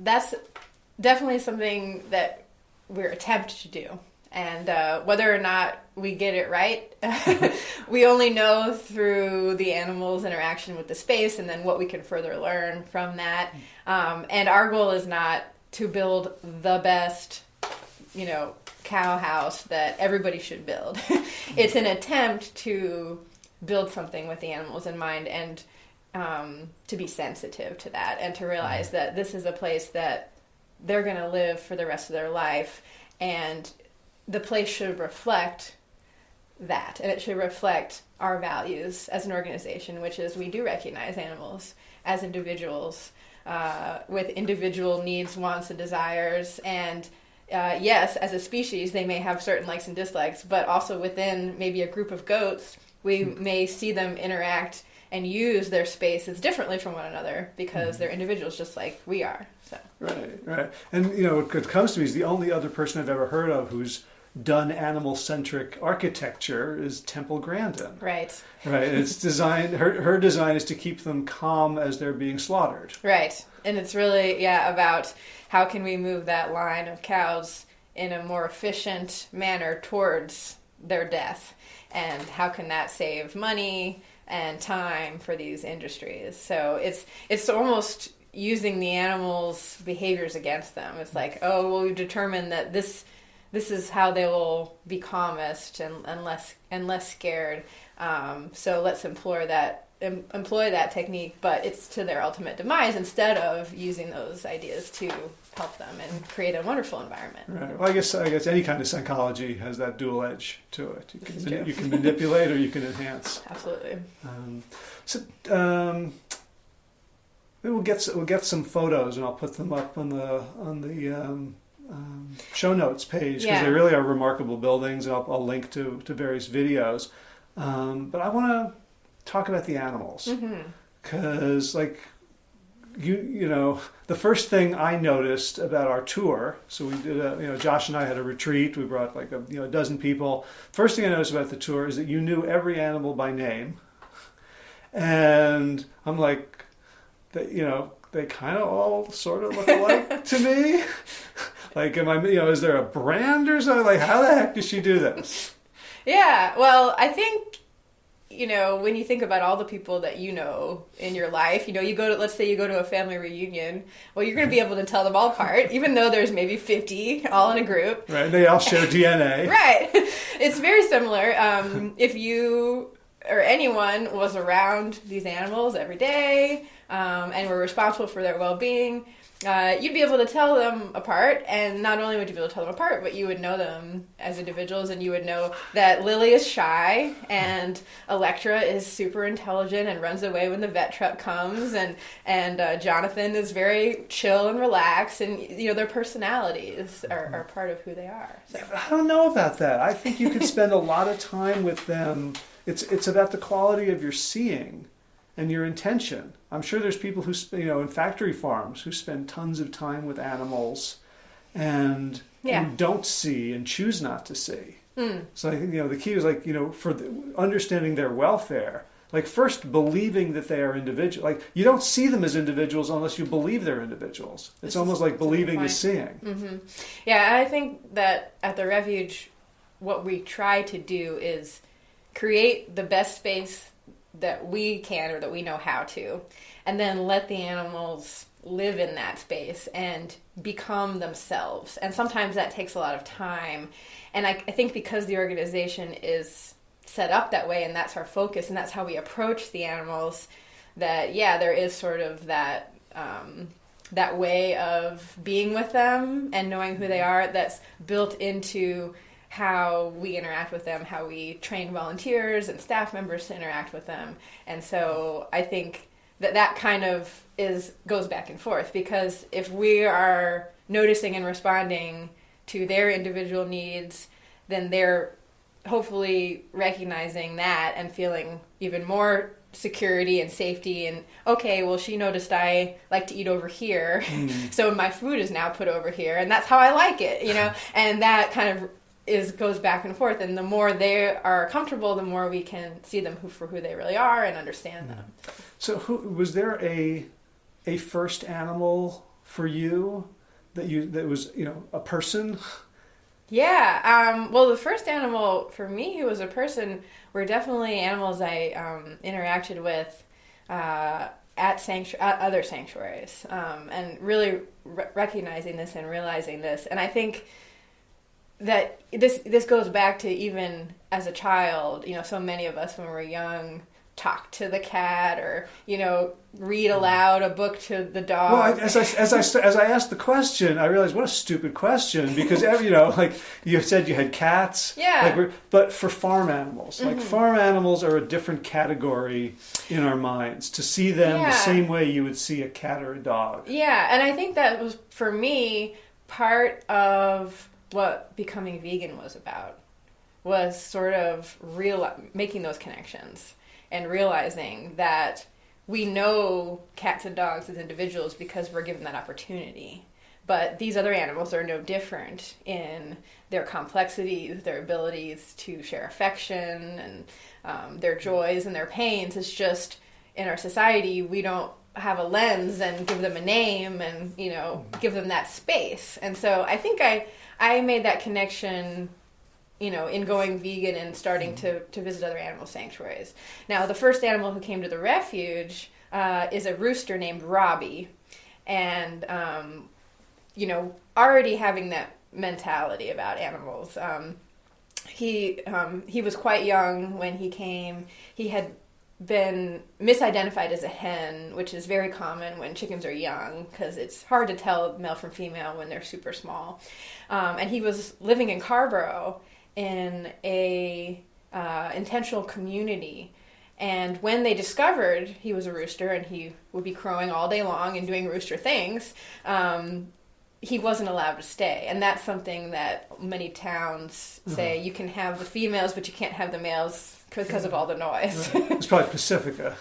that's definitely something that we're attempting to do. And whether or not we get it right, we only know through the animal's interaction with the space and then what we can further learn from that. And our goal is not to build the best, cow house that everybody should build. It's an attempt to build something with the animals in mind and to be sensitive to that and to realize that this is a place that they're going to live for the rest of their life, and the place should reflect that, and it should reflect our values as an organization, which is we do recognize animals as individuals with individual needs, wants, and desires. And yes, as a species, they may have certain likes and dislikes, but also within maybe a group of goats, we may see them interact and use their spaces differently from one another because they're individuals just like we are. So. Right. And, what comes to me is the only other person I've ever heard of who's done animal-centric architecture is Temple Grandin. Right. It's designed, her design is to keep them calm as they're being slaughtered. Right. And it's really, about how can we move that line of cows in a more efficient manner towards their death, and how can that save money and time for these industries. So it's almost using the animals' behaviors against them. It's like, we've determined that this is how they will be calmest and less scared. So let's employ that technique, but it's to their ultimate demise instead of using those ideas to help them and create a wonderful environment. Right. Well, I guess any kind of psychology has that dual edge to it. You can manipulate or you can enhance. Absolutely. We'll get some photos and I'll put them up on the show notes page because they really are remarkable buildings, and I'll link to various videos. But I want to talk about the animals because, the first thing I noticed about our tour. So we did Josh and I had a retreat. We brought a dozen people. First thing I noticed about the tour is that you knew every animal by name, and I'm like, they kind of all sort of look alike to me. Is there a brand or something? Like, how the heck does she do this? Yeah, well, I think, when you think about all the people that in your life, let's say you go to a family reunion, well, you're going to be able to tell them all apart, even though there's maybe 50 all in a group. Right, they all share DNA. Right. It's very similar. If you or anyone was around these animals every day and were responsible for their well-being, you'd be able to tell them apart, and not only would you be able to tell them apart, but you would know them as individuals, and you would know that Lily is shy, and Electra is super intelligent and runs away when the vet truck comes, and Jonathan is very chill and relaxed, and their personalities are part of who they are. So. Yeah, but I don't know about that. I think you could spend a lot of time with them. It's about the quality of your seeing and your intention. I'm sure there's people who, in factory farms who spend tons of time with animals and don't see and choose not to see. So I think, the key is for understanding their welfare, first believing that they are individual. You don't see them as individuals unless you believe they're individuals. It's almost like believing is seeing. Mm-hmm. Yeah, and I think that at the refuge, what we try to do is create the best space that we can or that we know how to, and then let the animals live in that space and become themselves. And sometimes that takes a lot of time. And I think because the organization is set up that way, and that's our focus, and that's how we approach the animals, that, there is sort of that that way of being with them and knowing who they are that's built into how we interact with them, how we train volunteers and staff members to interact with them. And so I think that kind of goes back and forth, because if we are noticing and responding to their individual needs, then they're hopefully recognizing that and feeling even more security and safety, and okay, well, she noticed I like to eat over here, so my food is now put over here, and that's how I like it, and that kind of goes back and forth, and the more they are comfortable, the more we can see them for who they really are and understand them. So was there a first animal for you that was a person? Yeah, well, the first animal for me who was a person were definitely animals I interacted with at other sanctuaries, and really recognizing this and realizing this. And I think that this goes back to even as a child, so many of us when we're young talk to the cat or read aloud a book to the dog. Well, as I asked the question, I realized what a stupid question, because like you said you had cats. Yeah. But for farm animals, like farm animals are a different category in our minds. To see them the same way you would see a cat or a dog. Yeah, and I think that was for me part of what becoming vegan was about. Was sort of making those connections. And realizing that we know cats and dogs as individuals because we're given that opportunity. But these other animals are no different in their complexities, their abilities to share affection, and their joys and their pains. It's just, in our society, we don't have a lens and give them a name and, give them that space. And so I think I made that connection in going vegan and starting to visit other animal sanctuaries. Now, the first animal who came to the refuge is a rooster named Robbie. And, already having that mentality about animals. He was quite young when he came. He had been misidentified as a hen, which is very common when chickens are young because it's hard to tell male from female when they're super small. And he was living in Carborough in a intentional community, and when they discovered he was a rooster and he would be crowing all day long and doing rooster things, he wasn't allowed to stay. And that's something that many towns say, you can have the females but you can't have the males because of all the noise. It's probably Pacifica.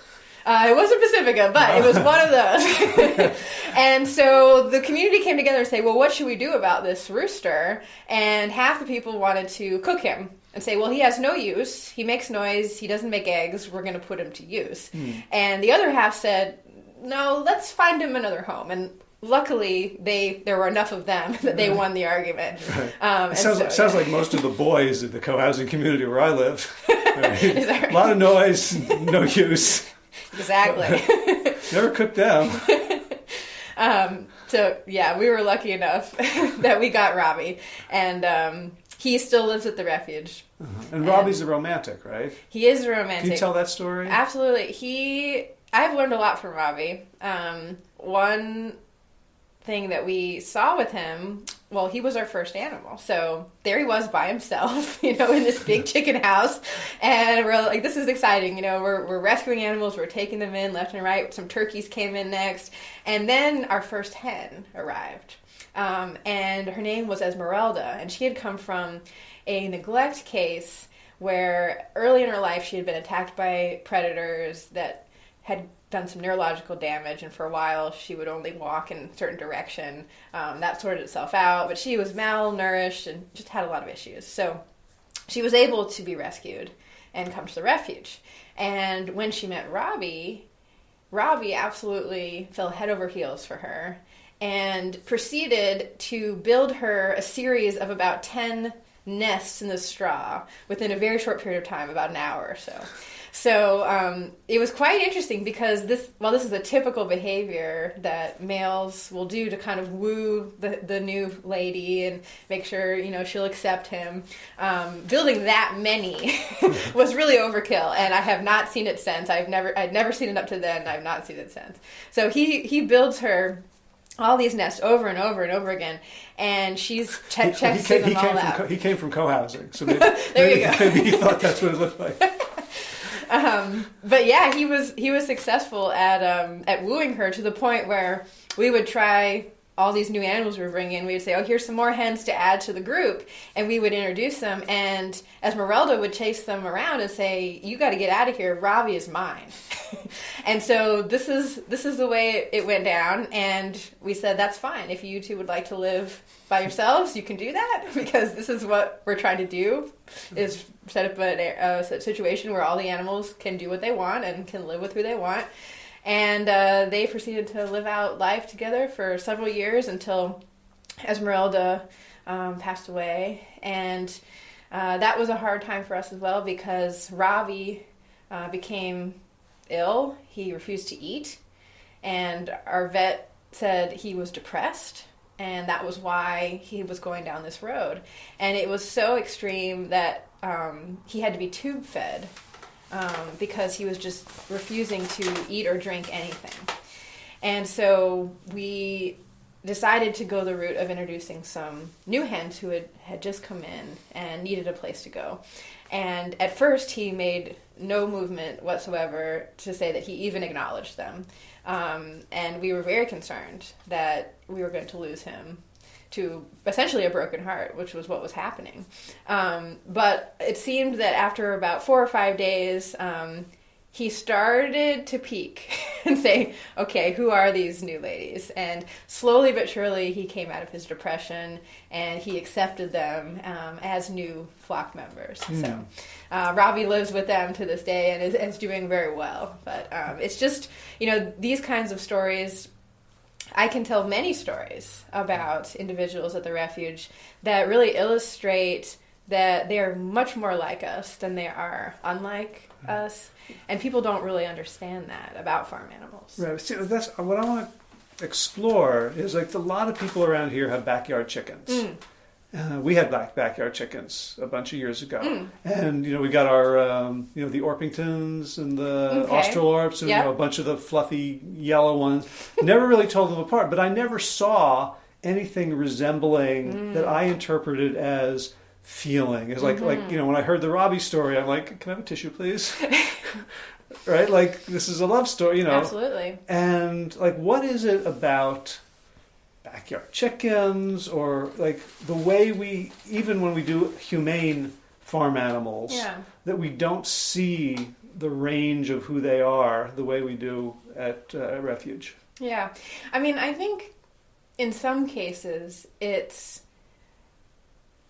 It wasn't Pacifica, but it was one of those. And so the community came together and say, well, what should we do about this rooster? And half the people wanted to cook him and say, well, he has no use. He makes noise. He doesn't make eggs. We're going to put him to use. And the other half said, no, let's find him another home. And luckily, there were enough of them that they won the argument. Right. It sounds like most of the boys in the co-housing community where I live. Right? A lot of noise, no use. Exactly. Never cooked them. So yeah, we were lucky enough that we got Robbie, and he still lives at the refuge. And Robbie's a romantic, right? He is a romantic. Can you tell that story? Absolutely. I've learned a lot from Robbie. One thing that we saw with him, well, he was our first animal. So there he was by himself, in this big chicken house. And we're like, this is exciting. We're rescuing animals. We're taking them in left and right. Some turkeys came in next. And then our first hen arrived. And her name was Esmeralda. And she had come from a neglect case where early in her life she had been attacked by predators that had done some neurological damage, and for a while she would only walk in a certain direction. That sorted itself out, but she was malnourished and just had a lot of issues. So she was able to be rescued and come to the refuge. And when she met Robbie absolutely fell head over heels for her and proceeded to build her a series of about 10 nests in the straw within a very short period of time, about an hour or so. So it was quite interesting because this is a typical behavior that males will do to kind of woo the new lady and make sure, she'll accept him. Building that many was really overkill, and I have not seen it since. I'd never seen it up to then. I've not seen it since. So he builds her all these nests over and over and over again, and she's checking them all out. He came from co-housing, so maybe, there you go. Maybe he thought that's what it looked like. But he was successful at wooing her to the point where we would try all these new animals we were bringing in, we would say, oh, here's some more hens to add to the group. And we would introduce them. And Esmeralda would chase them around and say, you got to get out of here. Ravi is mine. And so this is the way it went down. And we said, that's fine. If you two would like to live by yourselves, you can do that. Because this is what we're trying to do, is set up a situation where all the animals can do what they want and can live with who they want. And they proceeded to live out life together for several years until Esmeralda passed away. And that was a hard time for us as well, because Ravi became ill. He refused to eat. And our vet said he was depressed. And that was why he was going down this road. And it was so extreme that he had to be tube fed. Because he was just refusing to eat or drink anything. And so we decided to go the route of introducing some new hens who had just come in and needed a place to go. And at first he made no movement whatsoever to say that he even acknowledged them. And we were very concerned that we were going to lose him to essentially a broken heart, which was what was happening. But it seemed that after about 4 or 5 days, he started to peak and say, okay, who are these new ladies? And slowly but surely he came out of his depression and he accepted them as new flock members. So Ravi lives with them to this day and is doing very well. But it's just, these kinds of stories. I can tell many stories about individuals at the refuge that really illustrate that they are much more like us than they are unlike us. And people don't really understand that about farm animals. Right. See, that's what I want to explore is like a lot of people around here have backyard chickens. We had backyard chickens a bunch of years ago. And, we got our, the Orpingtons and the Australorps and a bunch of the fluffy yellow ones. Never really told them apart, but I never saw anything resembling that I interpreted as feeling. It's like, when I heard the Robbie story, I'm like, can I have a tissue, please? Right? Like, this is a love story, Absolutely. And, like, what is it about backyard chickens or like the way even when we do humane farm animals, that we don't see the range of who they are the way we do at Refuge? Yeah. I mean, I think in some cases it's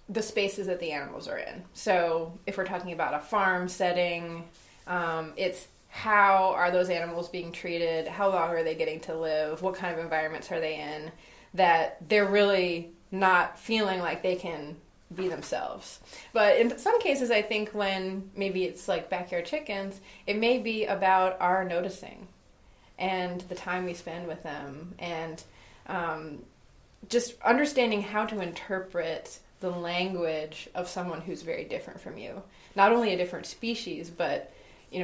the spaces that the animals are in. So if we're talking about a farm setting, it's how are those animals being treated? How long are they getting to live? What kind of environments are they in? That they're really not feeling like they can be themselves. But in some cases, I think when maybe it's like backyard chickens, it may be about our noticing and the time we spend with them and just understanding how to interpret the language of someone who's very different from you. Not only a different species, but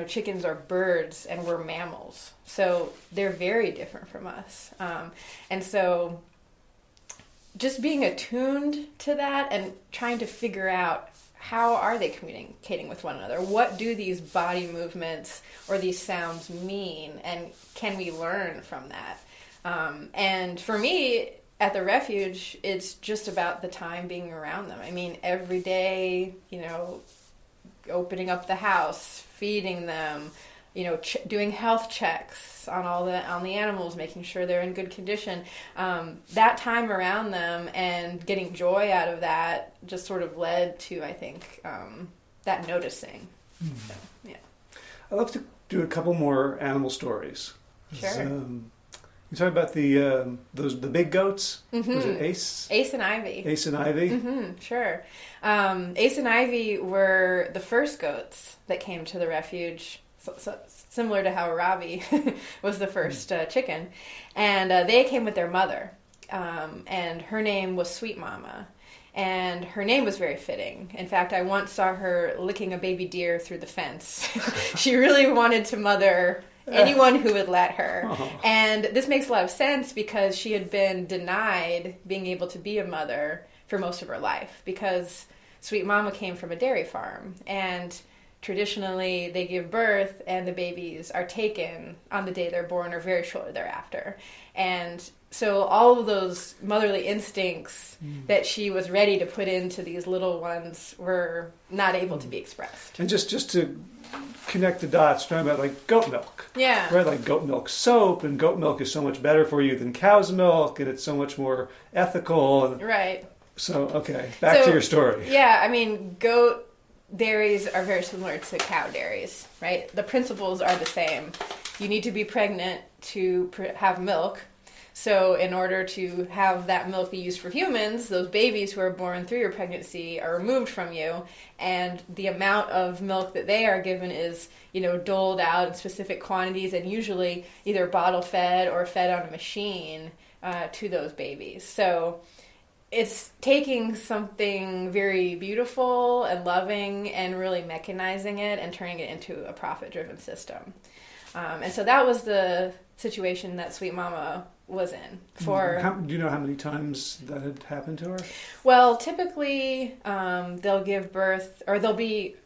chickens are birds and we're mammals. So they're very different from us. And so just being attuned to that and trying to figure out how are they communicating with one another? What do these body movements or these sounds mean? And can we learn from that? And for me, at the refuge, it's just about the time being around them. I mean, every day, opening up the house, feeding them, doing health checks on the animals, making sure they're in good condition. That time around them and getting joy out of that just sort of led to, I think, that noticing. So, yeah. I'd love to do a couple more animal stories. Sure. You talk about the big goats. Was it Ace? Ace and Ivy. Ace and Ivy. Sure. Ace and Ivy were the first goats that came to the refuge. So, similar to how Ravi was the first chicken. And they came with their mother. And her name was Sweet Mama. And her name was very fitting. In fact, I once saw her licking a baby deer through the fence. She really wanted to mother anyone who would let her. And this makes a lot of sense because she had been denied being able to be a mother for most of her life because Sweet Mama came from a dairy farm. And traditionally, they give birth and the babies are taken on the day they're born or very shortly thereafter. And so all of those motherly instincts that she was ready to put into these little ones were not able to be expressed. And just to connect the dots, talking about like goat milk. Yeah. Right, like goat milk soap, and goat milk is so much better for you than cow's milk, and it's so much more ethical. Right. So, okay, back to your story. Yeah, I mean, goat dairies are very similar to cow dairies, right? The principles are the same. You need to be pregnant to have milk. So in order to have that milk be used for humans, those babies who are born through your pregnancy are removed from you, and the amount of milk that they are given is, doled out in specific quantities, and usually either bottle fed or fed on a machine to those babies. So it's taking something very beautiful and loving and really mechanizing it and turning it into a profit-driven system. And so that was the situation that Sweet Mama was in. Do you know how many times that had happened to her? Well, typically they'll give birth, or they'll be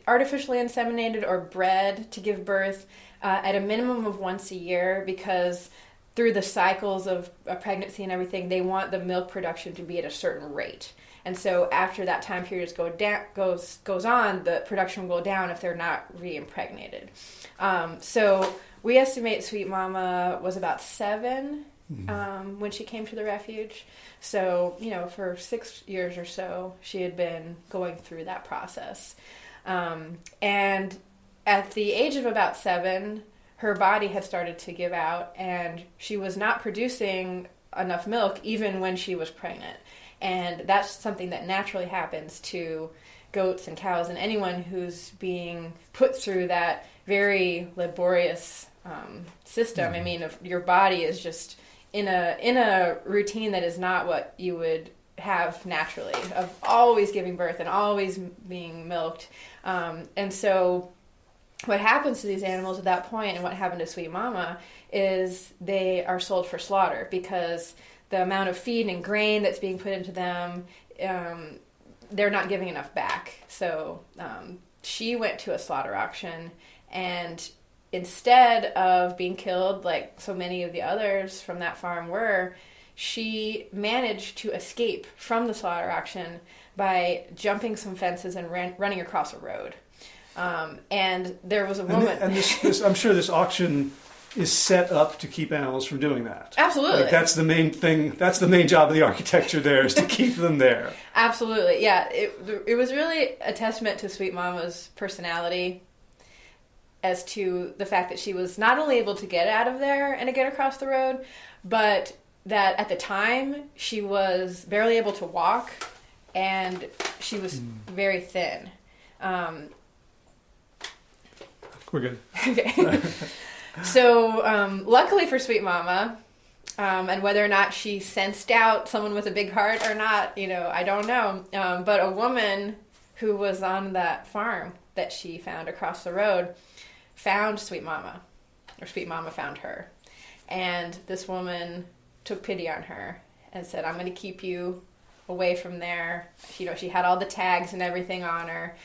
artificially inseminated or bred to give birth at a minimum of once a year, because through the cycles of pregnancy and everything, they want the milk production to be at a certain rate. And so after that time period goes on, the production will go down if they're not re-impregnated. So we estimate Sweet Mama was about 7 when she came to the refuge. So, for 6 years or so, she had been going through that process. And at the age of about 7, her body had started to give out, and she was not producing enough milk even when she was pregnant. And that's something that naturally happens to goats and cows and anyone who's being put through that very laborious system. I mean, if your body is just in a routine that is not what you would have naturally, of always giving birth and always being milked. And so what happens to these animals at that point, and what happened to Sweet Mama, is they are sold for slaughter, because the amount of feed and grain that's being put into them, they're not giving enough back. So she went to a slaughter auction, and instead of being killed like so many of the others from that farm were, she managed to escape from the slaughter auction by jumping some fences and running across a road. And there was a woman. And this, I'm sure this auction is set up to keep animals from doing that. Absolutely. Like, that's the main thing. That's the main job of the architecture there, is to keep them there. Absolutely. Yeah. It was really a testament to Sweet Mama's personality, as to the fact that she was not only able to get out of there and to get across the road, but that at the time she was barely able to walk, and she was very thin. We're good. Okay. So luckily for Sweet Mama, and whether or not she sensed out someone with a big heart or not, I don't know. But a woman who was on that farm that she found across the road found Sweet Mama, or Sweet Mama found her. And this woman took pity on her and said, "I'm going to keep you away from there." She had all the tags and everything on her.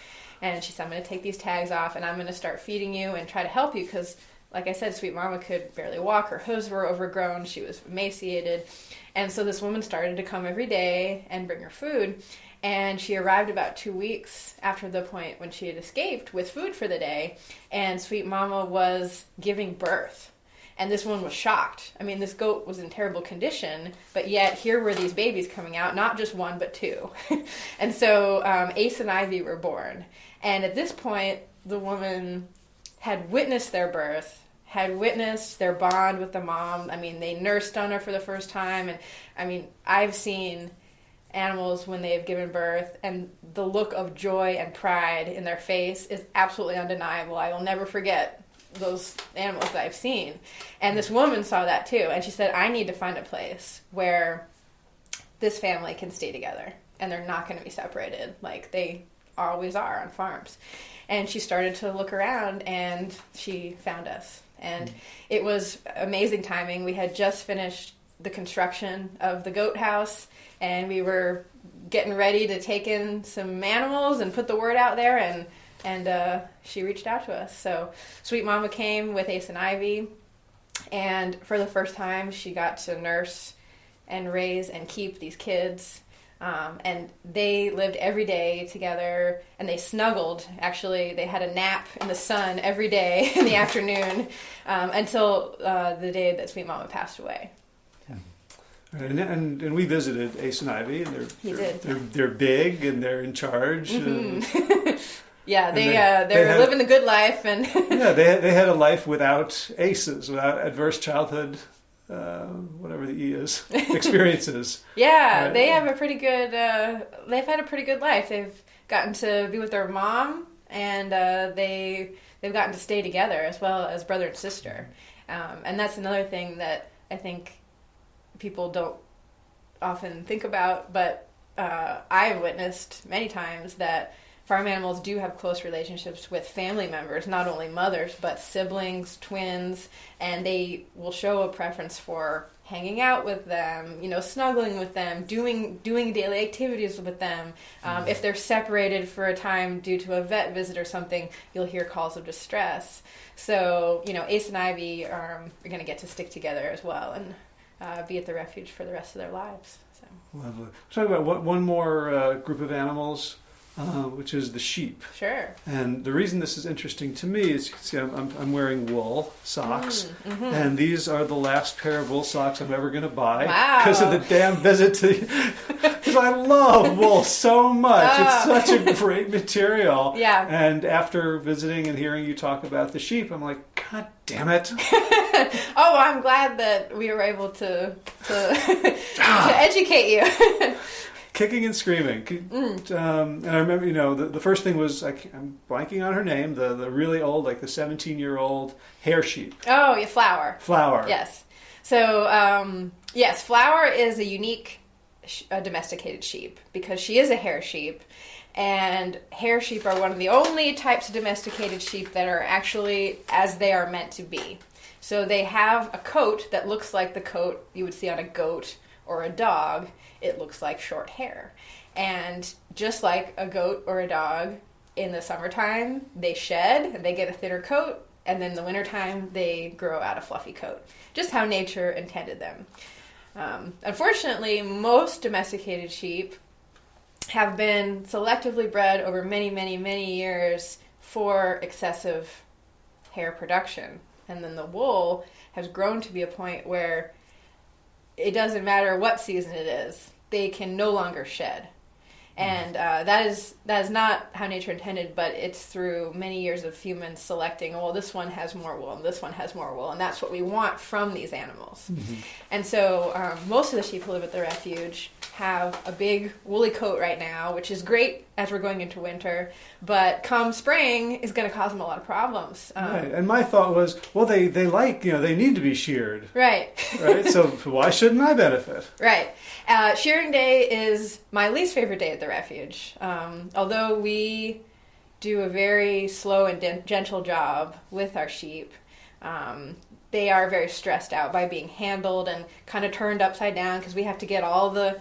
And she said, "I'm going to take these tags off, and I'm going to start feeding you and try to help you," because, like I said, Sweet Mama could barely walk. Her hooves were overgrown. She was emaciated. And so this woman started to come every day and bring her food. And she arrived about 2 weeks after the point when she had escaped with food for the day. And Sweet Mama was giving birth. And this woman was shocked. I mean, this goat was in terrible condition, but yet here were these babies coming out, not just one, but 2. And so Ace and Ivy were born. And at this point, the woman had witnessed their birth, had witnessed their bond with the mom. I mean, they nursed on her for the first time. And I mean, I've seen animals when they've given birth, and the look of joy and pride in their face is absolutely undeniable. I will never forget those animals that I've seen. And this woman saw that too. And she said, "I need to find a place where this family can stay together, and they're not going to be separated like they always are on farms." And she started to look around, and she found us. And it was amazing timing. We had just finished the construction of the goat house, and we were getting ready to take in some animals and put the word out there, and she reached out to us. So Sweet Mama came with Ace and Ivy, And for the first time, she got to nurse and raise and keep these kids. And they lived every day together, and they snuggled. Actually, they had a nap in the sun every day in the afternoon until the day that Sweet Mama passed away. And we visited Ace and Ivy, and they're big and they're in charge. Yeah, they're living the good life, and yeah, they had a life without ACEs, without adverse childhood, whatever the E is, experiences. Yeah, right? they have a pretty good. They've had a pretty good life. They've gotten to be with their mom, and they've gotten to stay together as well as brother and sister. And that's another thing that I think people don't often think about, but I've witnessed many times that farm animals do have close relationships with family members, not only mothers, but siblings, twins, and they will show a preference for hanging out with them, snuggling with them, doing daily activities with them. If they're separated for a time due to a vet visit or something, you'll hear calls of distress. So, Ace and Ivy are going to get to stick together as well and be at the refuge for the rest of their lives. So. Lovely. We're talking about one more group of animals, which is the sheep. Sure. And the reason this is interesting to me is, you can see I'm wearing wool socks, and these are the last pair of wool socks I'm ever going to buy because of the damn visit to. Because I love wool so much. It's such a great material. Yeah. And after visiting and hearing you talk about the sheep, I'm like, God damn it. I'm glad that we were able to educate you. Kicking and screaming. And I remember, the first thing was, I'm blanking on her name, the really old, like the 17-year-old hair sheep. Oh, yeah, Flower. Flower. Yes. So, yes, Flower is a unique domesticated sheep because she is a hair sheep. And hair sheep are one of the only types of domesticated sheep that are actually as they are meant to be. So they have a coat that looks like the coat you would see on a goat or a dog. It looks like short hair. And just like a goat or a dog, in the summertime, they shed and they get a thinner coat, and then in the wintertime, they grow out a fluffy coat. Just how nature intended them. Unfortunately, most domesticated sheep have been selectively bred over many, many, many years for excessive hair production. And then the wool has grown to be a point where it doesn't matter what season it is, they can no longer shed. And that is not how nature intended, but it's through many years of humans selecting, well, this one has more wool, and this one has more wool, and that's what we want from these animals. And so most of the sheep who live at the refuge have a big woolly coat right now, which is great as we're going into winter, but come spring is going to cause them a lot of problems. Right. And my thought was, well, they like, they need to be sheared. Right. Right. So why shouldn't I benefit? Right. Shearing day is my least favorite day at the refuge. Although we do a very slow and gentle job with our sheep, they are very stressed out by being handled and kind of turned upside down because we have to get all the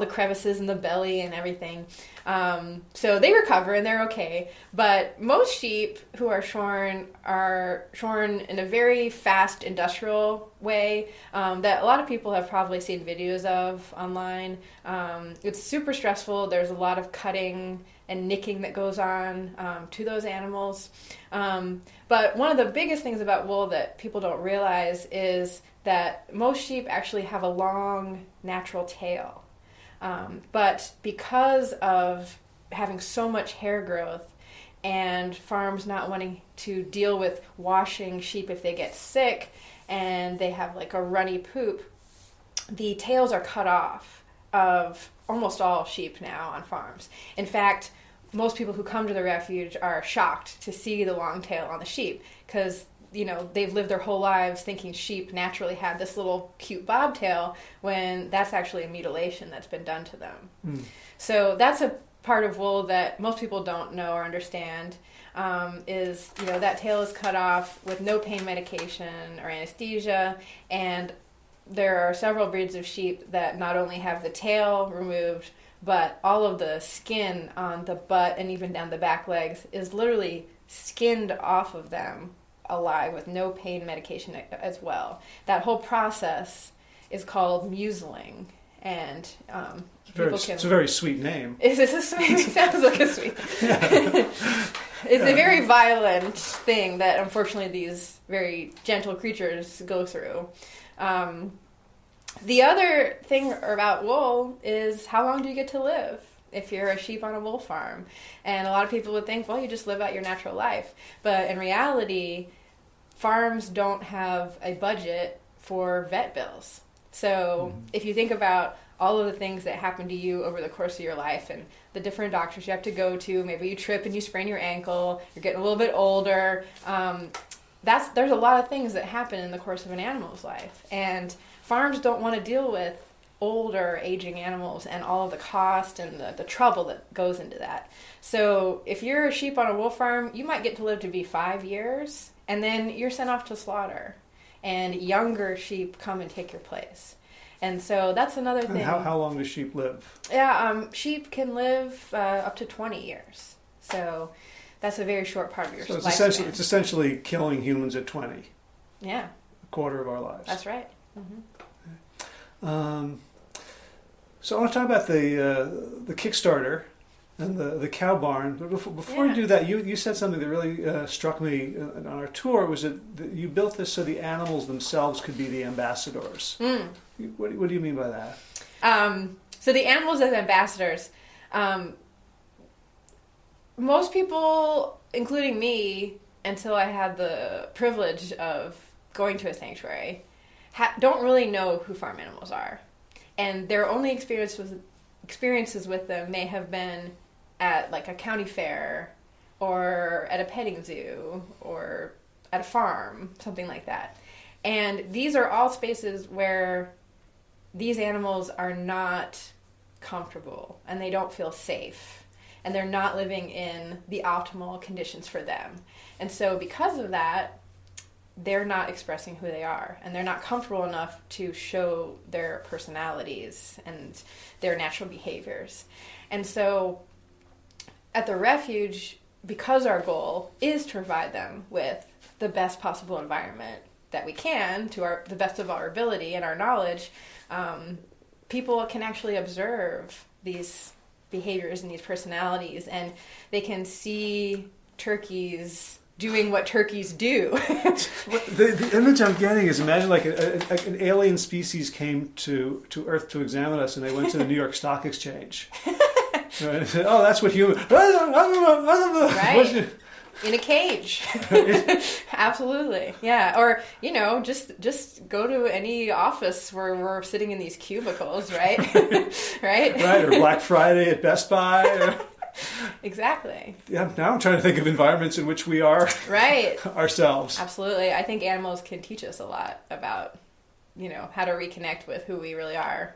crevices in the belly and everything. So they recover and they're okay. But most sheep who are shorn in a very fast industrial way that a lot of people have probably seen videos of online. It's super stressful. There's a lot of cutting and nicking that goes on to those animals. But one of the biggest things about wool that people don't realize is that most sheep actually have a long natural tail. But because of having so much hair growth and farms not wanting to deal with washing sheep if they get sick and they have like a runny poop, the tails are cut off of almost all sheep now on farms. In fact, most people who come to the refuge are shocked to see the long tail on the sheep because they've lived their whole lives thinking sheep naturally had this little cute bobtail when that's actually a mutilation that's been done to them. So that's a part of wool that most people don't know or understand, is, that tail is cut off with no pain medication or anesthesia, and there are several breeds of sheep that not only have the tail removed, but all of the skin on the butt and even down the back legs is literally skinned off of them alive with no pain medication as well. That whole process is called museling, and It's a very sweet name. Is this a sweet? It sounds like a sweet. It's a very violent thing that unfortunately these very gentle creatures go through. The other thing about wool is how long do you get to live if you're a sheep on a wool farm? And a lot of people would think, well, you just live out your natural life. But in reality, farms don't have a budget for vet bills. So if you think about all of the things that happen to you over the course of your life and the different doctors you have to go to, maybe you trip and you sprain your ankle, you're getting a little bit older. There's a lot of things that happen in the course of an animal's life. And farms don't want to deal with older, aging animals and all of the cost and the trouble that goes into that. So if you're a sheep on a wool farm, you might get to live to be 5 years, and then you're sent off to slaughter. And younger sheep come and take your place. And so that's another thing. And how long do sheep live? Yeah, sheep can live up to 20 years. So that's a very short part of your lifespan. It's essentially killing humans at 20. Yeah. A quarter of our lives. That's right. So I want to talk about the Kickstarter and the cow barn. But before we do that, you said something that really struck me on our tour. Was that you built this so the animals themselves could be the ambassadors. What do you mean by that? So the animals as ambassadors. Most people, including me, until I had the privilege of going to a sanctuary, don't really know who farm animals are. And their only experiences with them may have been at like a county fair or at a petting zoo or at a farm, something like that. And these are all spaces where these animals are not comfortable and they don't feel safe and they're not living in the optimal conditions for them. And so because of that, they're not expressing who they are and they're not comfortable enough to show their personalities and their natural behaviors. And so at the refuge, because our goal is to provide them with the best possible environment that we can to the best of our ability and our knowledge, people can actually observe these behaviors and these personalities, and they can see turkeys doing what turkeys do. The image I'm getting is, imagine like an alien species came to Earth to examine us, and they went to the New York Stock Exchange. Right? And said, "Oh, that's what human." Right. In a cage. Absolutely. Yeah. Or, just go to any office where we're sitting in these cubicles, right? Right? Right. Or Black Friday at Best Buy. Exactly. Yeah. Now I'm trying to think of environments in which we are ourselves. Absolutely. I think animals can teach us a lot about, how to reconnect with who we really are.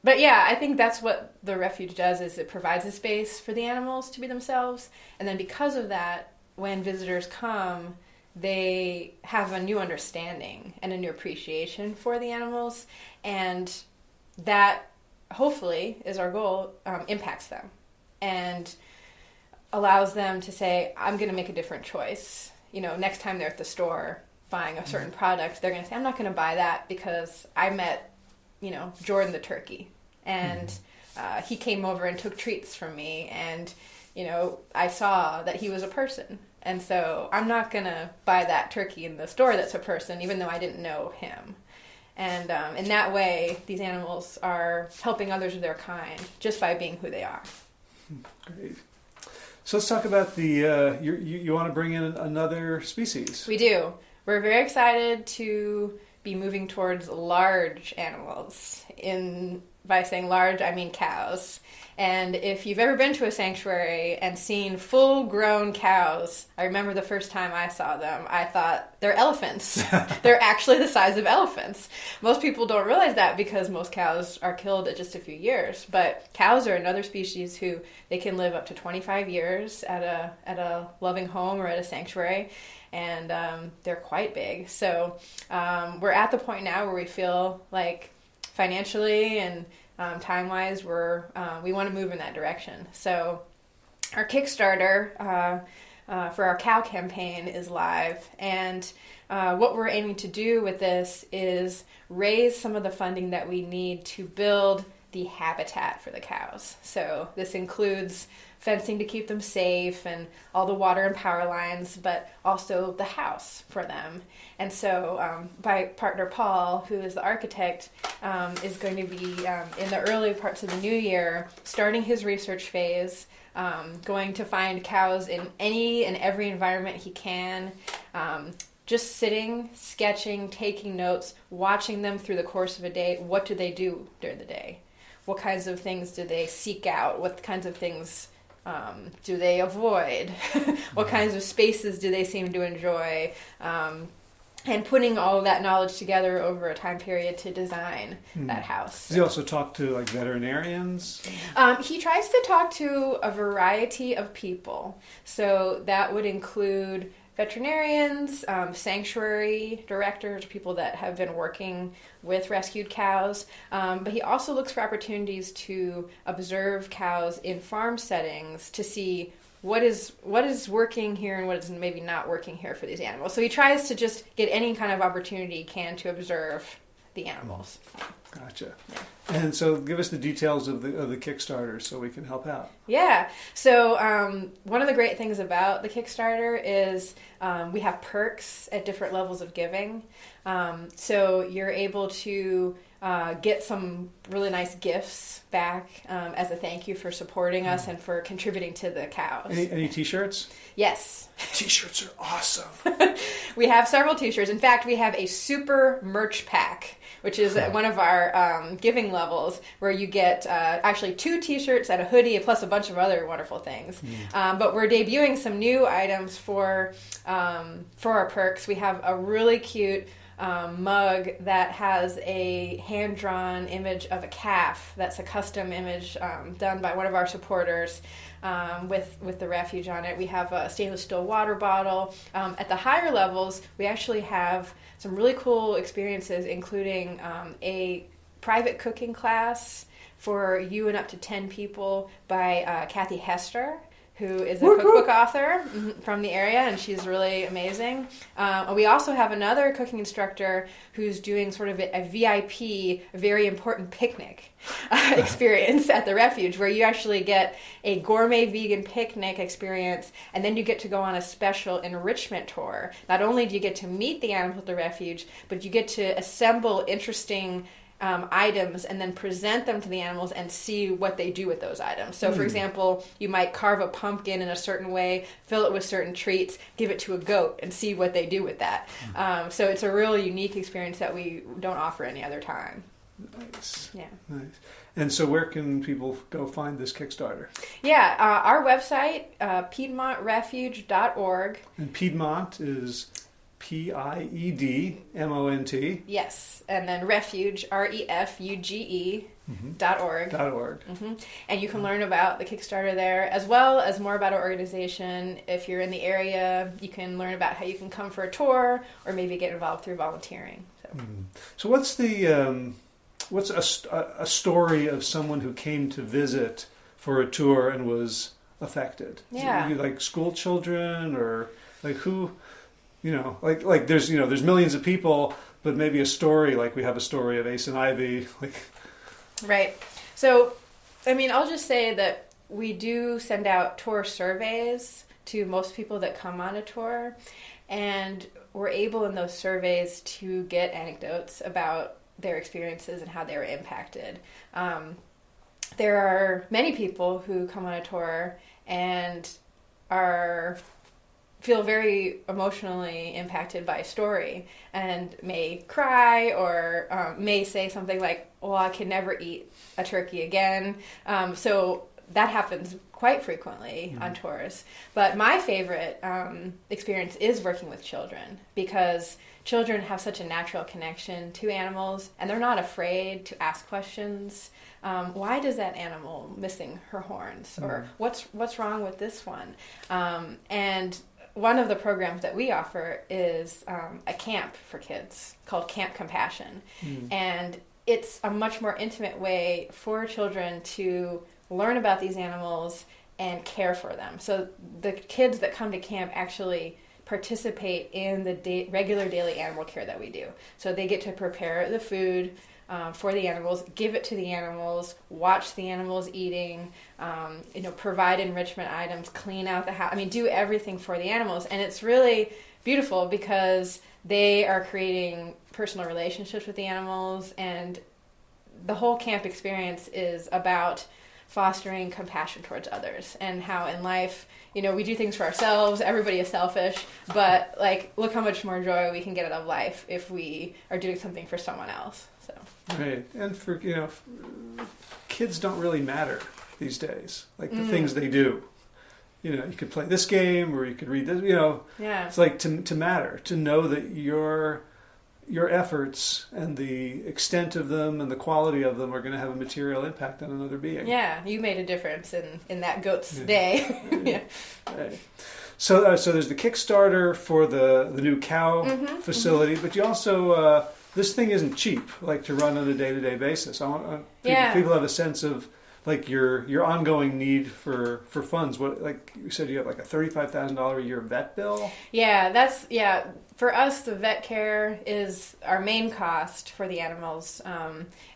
But yeah, I think that's what the refuge does, is it provides a space for the animals to be themselves. And then because of that, when visitors come, they have a new understanding and a new appreciation for the animals. And that, hopefully, is our goal, impacts them and allows them to say, I'm going to make a different choice. Next time they're at the store buying a certain product, they're going to say, I'm not going to buy that because I met Jordan the turkey, and he came over and took treats from me, and I saw that he was a person, and so I'm not gonna buy that turkey in the store that's a person, even though I didn't know him. And in that way, these animals are helping others of their kind just by being who they are. Great. So let's talk about the you want to bring in another species. We do. We're very excited to be moving towards large animals. By saying large, I mean cows. And if you've ever been to a sanctuary and seen full-grown cows, I remember the first time I saw them, I thought, they're elephants. They're actually the size of elephants. Most people don't realize that because most cows are killed at just a few years. But cows are another species who they can live up to 25 years at a loving home or at a sanctuary. And they're quite big. So we're at the point now where we feel like financially and time-wise, we want to move in that direction. So our Kickstarter for our cow campaign is live. And what we're aiming to do with this is raise some of the funding that we need to build the habitat for the cows. So this includes fencing to keep them safe and all the water and power lines, but also the house for them. And so my partner Paul, who is the architect, is going to be in the early parts of the new year starting his research phase, going to find cows in any and every environment he can, just sitting, sketching, taking notes, watching them through the course of a day. What do they do during the day? What kinds of things do they seek out? What kinds of things do they avoid? What kinds of spaces do they seem to enjoy? And putting all of that knowledge together over a time period to design that house. Does he also talk to like veterinarians? He tries to talk to a variety of people. So that would include veterinarians, sanctuary directors, people that have been working with rescued cows. But he also looks for opportunities to observe cows in farm settings to see what is working here and what is maybe not working here for these animals. So he tries to just get any kind of opportunity he can to observe the animals. Gotcha. Yeah. And so give us the details of the Kickstarter so we can help out. Yeah. So one of the great things about the Kickstarter is we have perks at different levels of giving. So you're able to get some really nice gifts back as a thank you for supporting us and for contributing to the cows. Any T-shirts? Yes. T-shirts are awesome. We have several T-shirts. In fact, we have a super merch pack, which is one of our giving levels, where you get actually 2 T-shirts and a hoodie, plus a bunch of other wonderful things. But we're debuting some new items for our perks. We have a really cute mug that has a hand-drawn image of a calf. That's a custom image done by one of our supporters with the refuge on it. We have a stainless steel water bottle. At the higher levels, we actually have some really cool experiences, including a private cooking class for you and up to 10 people by Kathy Hester, who is a cookbook author from the area, and she's really amazing. We also have another cooking instructor who's doing sort of a VIP, a very important picnic experience at the refuge, where you actually get a gourmet vegan picnic experience, and then you get to go on a special enrichment tour. Not only do you get to meet the animals at the refuge, but you get to assemble interesting items and then present them to the animals and see what they do with those items. So, for example, you might carve a pumpkin in a certain way, fill it with certain treats, give it to a goat, and see what they do with that. So it's a really unique experience that we don't offer any other time. Nice. Yeah. Nice. And so where can people go find this Kickstarter? Yeah, our website, PiedmontRefuge.org. And Piedmont is Piedmont. Yes, and then refuge, refuge.org. And you can learn about the Kickstarter there, as well as more about our organization. If you're in the area, you can learn about how you can come for a tour or maybe get involved through volunteering. So what's the what's a story of someone who came to visit for a tour and was affected? Yeah. Is it like school children, or like who? Like there's millions of people, but maybe a story, like we have a story of Ace and Ivy, like. Right. So, I mean, I'll just say that we do send out tour surveys to most people that come on a tour, and we're able in those surveys to get anecdotes about their experiences and how they were impacted. There are many people who come on a tour and feel very emotionally impacted by a story and may cry or may say something like, well, I can never eat a turkey again. So that happens quite frequently on tours. But my favorite experience is working with children, because children have such a natural connection to animals, and they're not afraid to ask questions. Why does that animal missing her horns? Or what's wrong with this one? And one of the programs that we offer is a camp for kids called Camp Compassion. And it's a much more intimate way for children to learn about these animals and care for them. So the kids that come to camp actually participate in the regular daily animal care that we do. So they get to prepare the food for the animals, give it to the animals, watch the animals eating, provide enrichment items, clean out the house. I mean, do everything for the animals. And it's really beautiful because they are creating personal relationships with the animals, and the whole camp experience is about fostering compassion towards others, and how in life, we do things for ourselves. Everybody is selfish, but look how much more joy we can get out of life if we are doing something for someone else. So. Right, and for kids don't really matter these days. The things they do. You could play this game, or you could read this. Yeah. It's like to matter, to know that your efforts and the extent of them and the quality of them are going to have a material impact on another being. Yeah, you made a difference in that goat's day. Yeah. Right. So there's the Kickstarter for the new cow facility, but you also this thing isn't cheap, to run on a day-to-day basis. I want people to have a sense of your ongoing need for funds. What, you said, you have a $35,000 a year vet bill? Yeah, for us, the vet care is our main cost for the animals.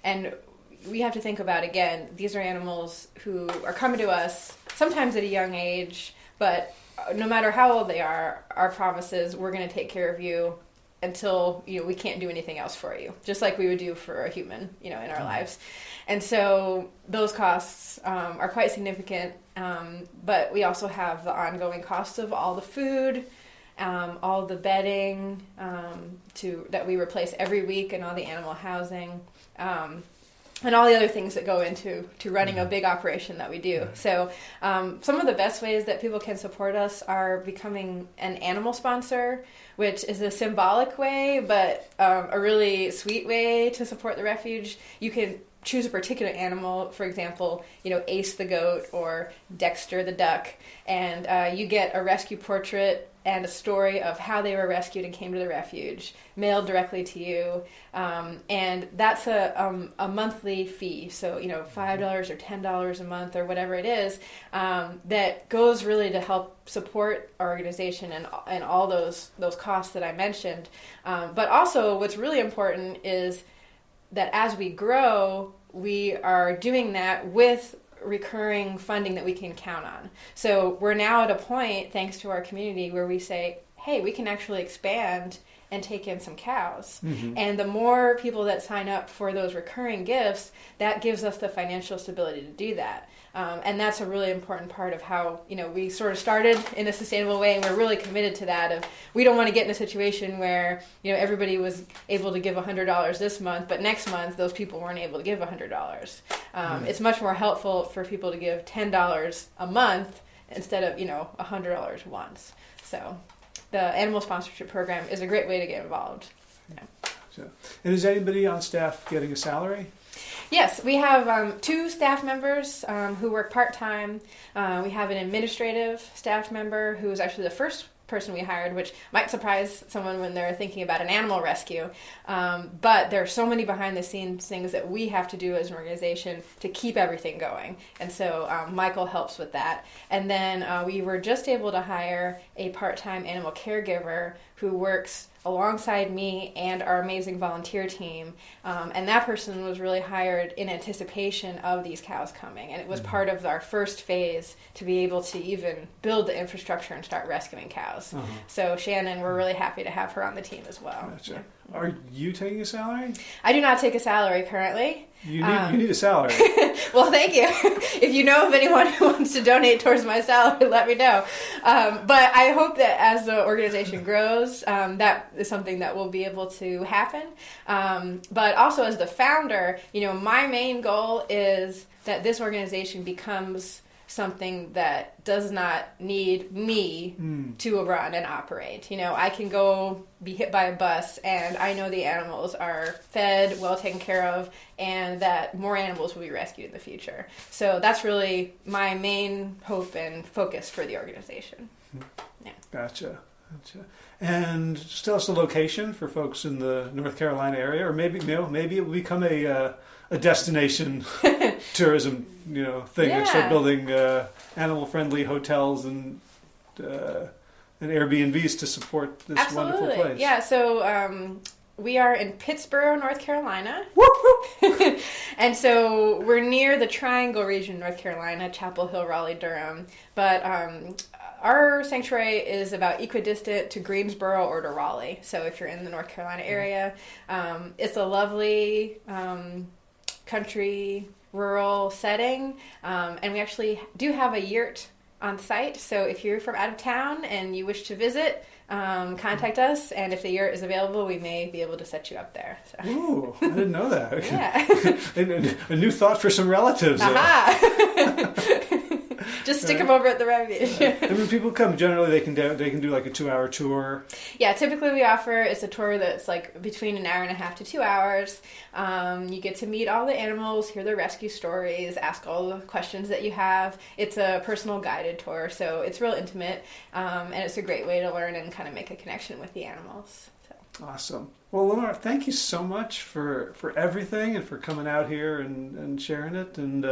And we have to think about, again, these are animals who are coming to us sometimes at a young age, but no matter how old they are, our promise is we're going to take care of you until we can't do anything else for you, just like we would do for a human, in our lives. And so those costs are quite significant, but we also have the ongoing costs of all the food, all the bedding that we replace every week, and all the animal housing, and all the other things that go into running a big operation that we do. So some of the best ways that people can support us are becoming an animal sponsor, which is a symbolic way, but a really sweet way to support the refuge. You can choose a particular animal, for example, Ace the goat or Dexter the duck, and you get a rescue portrait and a story of how they were rescued and came to the refuge, mailed directly to you. And that's a monthly fee, so $5 or $10 a month or whatever it is, that goes really to help support our organization and all those costs that I mentioned. But also what's really important is that as we grow, we are doing that with recurring funding that we can count on. So we're now at a point, thanks to our community, where we say, hey, we can actually expand and take in some cows. And the more people that sign up for those recurring gifts, that gives us the financial stability to do that. And that's a really important part of how, we sort of started in a sustainable way, and we're really committed to that. We don't want to get in a situation where, everybody was able to give $100 this month, but next month those people weren't able to give $100. It's much more helpful for people to give $10 a month instead of, $100 once. So the animal sponsorship program is a great way to get involved. Yeah. And is anybody on staff getting a salary? Yes, we have 2 staff members who work part-time. We have an administrative staff member who is actually the first person we hired, which might surprise someone when they're thinking about an animal rescue. But there are so many behind-the-scenes things that we have to do as an organization to keep everything going. And so Michael helps with that. And then we were just able to hire a part-time animal caregiver who works alongside me and our amazing volunteer team. And that person was really hired in anticipation of these cows coming. And it was part of our first phase to be able to even build the infrastructure and start rescuing cows. So Shannon, we're really happy to have her on the team as well. Gotcha. Yeah. Are you taking a salary? I do not take a salary currently. You need a salary. Well, thank you. If you know of anyone who wants to donate towards my salary, let me know. But I hope that as the organization grows, that is something that will be able to happen. But also as the founder, my main goal is that this organization becomes something that does not need me to run and operate. I can go be hit by a bus and I know the animals are fed, well taken care of, and that more animals will be rescued in the future. So that's really my main hope and focus for the organization. Yeah. Gotcha. And just tell us the location for folks in the North Carolina area, or maybe it will become a a destination tourism, thing. Yeah. And start building animal-friendly hotels and Airbnbs to support this Absolutely. wonderful place. Yeah, so we are in Pittsboro, North Carolina. And so we're near the Triangle region, North Carolina, Chapel Hill, Raleigh, Durham. But our sanctuary is about equidistant to Greensboro or to Raleigh. So if you're in the North Carolina area, it's a lovely country, rural setting. And we actually do have a yurt on site. So if you're from out of town and you wish to visit, contact us, and if the yurt is available, we may be able to set you up there. So. Ooh, I didn't know that. Yeah. A new thought for some relatives. Aha! Just stick them over at the refuge. And when people come, generally they can do like a 2-hour tour. Yeah, typically we offer, it's a tour that's like between an hour and a half to 2 hours. You get to meet all the animals, hear their rescue stories, ask all the questions that you have. It's a personal guided tour, so it's real intimate, and it's a great way to learn and kind of make a connection with the animals. So. Awesome. Well, Lenore, thank you so much for everything and for coming out here and sharing it. And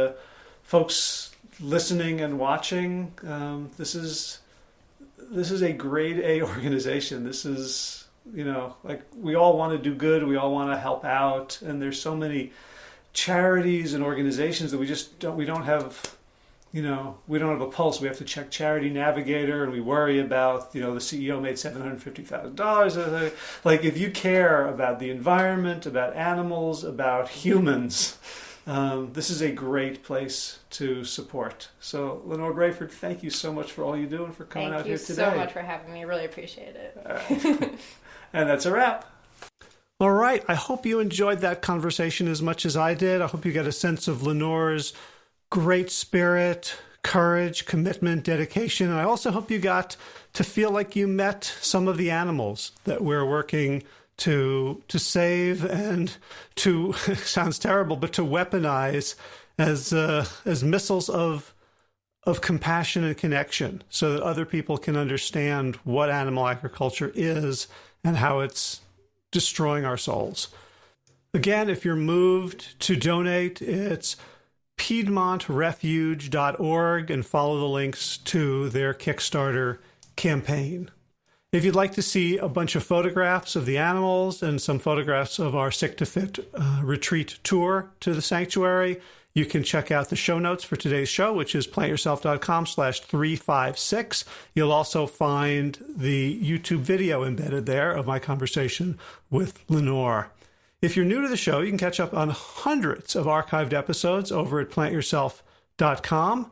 folks listening and watching, this is a grade A organization. This is, like, we all want to do good. We all want to help out. And there's so many charities and organizations that we don't have a pulse. We have to check Charity Navigator, and we worry about, the CEO made $750,000. Like, if you care about the environment, about animals, about humans, this is a great place to support. So, Lenore Braford, thank you so much for all you do and for coming out here today. Thank you so much for having me. I really appreciate it. All right. And that's a wrap. All right. I hope you enjoyed that conversation as much as I did. I hope you get a sense of Lenore's great spirit, courage, commitment, dedication. And I also hope you got to feel like you met some of the animals that we're working to save and to, sounds terrible, but to weaponize as missiles of compassion and connection, so that other people can understand what animal agriculture is and how it's destroying our souls. Again, if you're moved to donate, it's PiedmontRefuge.org, and follow the links to their Kickstarter campaign. If you'd like to see a bunch of photographs of the animals and some photographs of our Sick to Fit retreat tour to the sanctuary, you can check out the show notes for today's show, which is plantyourself.com/356. You'll also find the YouTube video embedded there of my conversation with Lenore. If you're new to the show, you can catch up on hundreds of archived episodes over at plantyourself.com.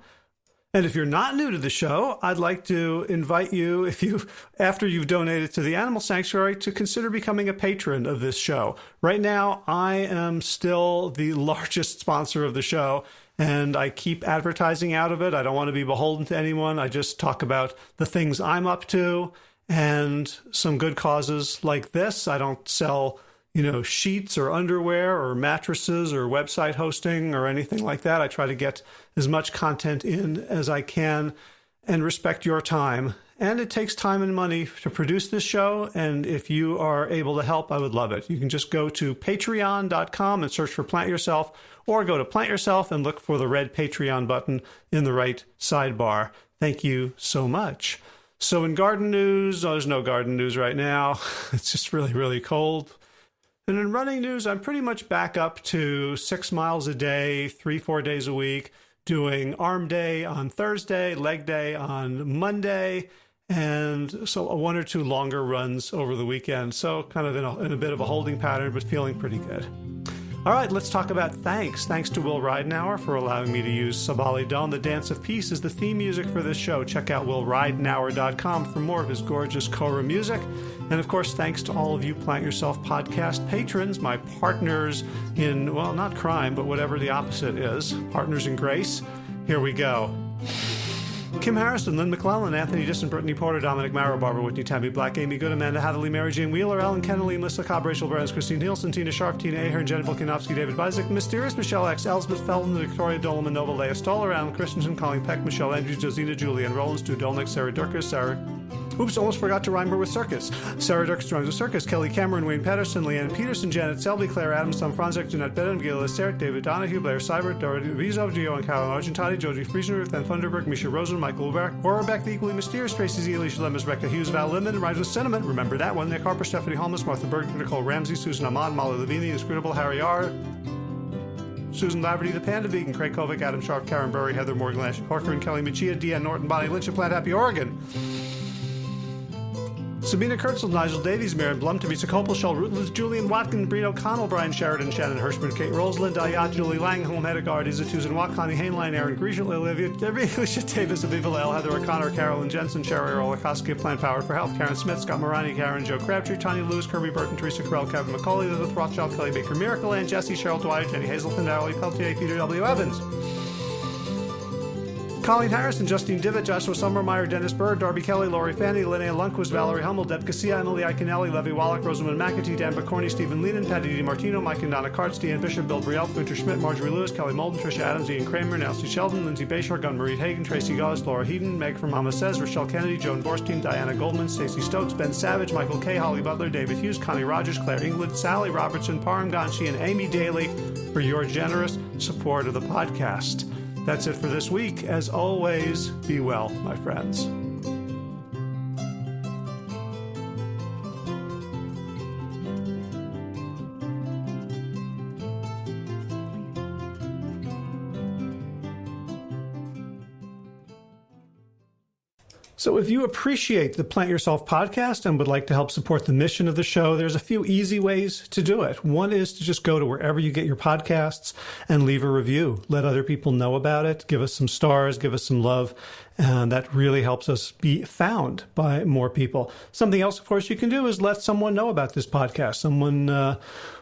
And if you're not new to the show, I'd like to invite you, after you've donated to the Animal Sanctuary, to consider becoming a patron of this show. Right now, I am still the largest sponsor of the show, and I keep advertising out of it. I don't want to be beholden to anyone. I just talk about the things I'm up to and some good causes like this. I don't sell sheets or underwear or mattresses or website hosting or anything like that. I try to get as much content in as I can and respect your time. And it takes time and money to produce this show. And if you are able to help, I would love it. You can just go to patreon.com and search for Plant Yourself, or go to Plant Yourself and look for the red Patreon button in the right sidebar. Thank you so much. So in garden news, there's no garden news right now. It's just really, really cold. And in running news, I'm pretty much back up to 6 miles a day, 3-4 days a week, doing arm day on Thursday, leg day on Monday, and so 1 or 2 longer runs over the weekend. So kind of in a bit of a holding pattern, but feeling pretty good. All right, let's talk about thanks. Thanks to Will Ridenauer for allowing me to use Sabali Dawn. The Dance of Peace is the theme music for this show. Check out willridenauer.com for more of his gorgeous Kora music. And of course, thanks to all of you Plant Yourself podcast patrons, my partners in, well, not crime, but whatever the opposite is, partners in grace. Here we go. Kim Harrison, Lynn McClellan, Anthony Disson, Brittany Porter, Dominic Marrow, Barbara Whitney, Tammy Black, Amy Good, Amanda Hatherley, Mary Jane Wheeler, Ellen Kennelly, Melissa Cobb, Rachel Burns, Christine Nielsen, Tina Sharp, Tina Ahern, Jen Volkanovsky, David Bizek, Mysterious, Michelle X, Elspeth Felton, Victoria Dolman, Nova, Leah Stoller, Alan Christensen, Colleen Peck, Michelle Andrews, Josina, Julian Rollins, Stu Dolnick, Sarah Durkis, Sarah Oops, almost forgot to rhyme her with circus. Sarah Dirks rhymes with circus. Kelly Cameron, Wayne Patterson, Leanne Peterson, Janet Selby, Claire Adams, Tom Franzek, Jeanette Benham, Gil Lissert, David Donahue, Blair Seibert, Dorothy Rizzo, Gio and Carolina.Which, Joji Friesen, Ruth Ann Thunderberg, Misha Rosen, Michael Warbeck, The Equally Mysterious, Tracy Z, Alicia Lemus, Rebecca Hughes, Val Limon, Rhymes with Sentiment, remember that one, Nick Harper, Stephanie Holmes, Martha Berg, Nicole Ramsey, Susan Ahmad, Molly Levine, The Inscrutable, Harry R., Susan Laverty, The Panda Vegan, Craig Kovic, Adam Sharp, Karen Burry, Heather Morgan, Ashley Parker, and Kelly Machia, Deanne Norton, Bonnie Lynch, of Plant Happy, Oregon. Sabina Kurtzel, Nigel Davies, Maren Blum, Teresa Copel, Shel Rutledge, Julian Watkin, Breen O'Connell, Brian Sheridan, Shannon Hirschman, Kate Rolls, Linda Ayat, Julie Lang, Holm Hedegaard, Izatuzan Watt, Connie Hainline, Aaron Grecian, Olivia, Alicia Davis, Aviva L, Heather O'Connor, Carolyn Jensen, Sherry Earl, Lakoski, Plant Powered for Health, Karen Smith, Scott Morani, Karen, Joe Crabtree, Tanya Lewis, Kirby Burton, Teresa Carell, Kevin McCauley, Elizabeth Rothschild, Kelly Baker Miracle, Ann Jesse, Cheryl Dwyer, Jenny Hazelton, Natalie Peltier, Peter W. Evans. Colleen Harrison, Justine Divitt, Joshua Summermeyer, Dennis Bird, Darby Kelly, Lori Fanny, Linnea Lundquist, Valerie Hummel, Deb Casilla, Emily Iaconelli, Levy Wallach, Rosamund McAtee, Dan Bacorny, Stephen Leanan, Patty DiMartino, Mike and Donna Kartz, Deanne Bishop, Bill Brielle, Gunter Schmidt, Marjorie Lewis, Kelly Molden, Tricia Adams, Ian Kramer, Nancy Sheldon, Lindsay Bayshore, Gunn-Marie Hagen, Tracy Gauss, Laura Heaton, Meg from Mama Says, Rochelle Kennedy, Joan Borstein, Diana Goldman, Stacey Stokes, Ben Savage, Michael K., Holly Butler, David Hughes, Connie Rogers, Claire England, Sally Robertson, Param Ganshi, and Amy Daly for your generous support of the podcast. That's it for this week. As always, be well, my friends. So if you appreciate the Plant Yourself podcast and would like to help support the mission of the show, there's a few easy ways to do it. One is to just go to wherever you get your podcasts and leave a review. Let other people know about it. Give us some stars. Give us some love. And that really helps us be found by more people. Something else, of course, you can do is let someone know about this podcast. Someone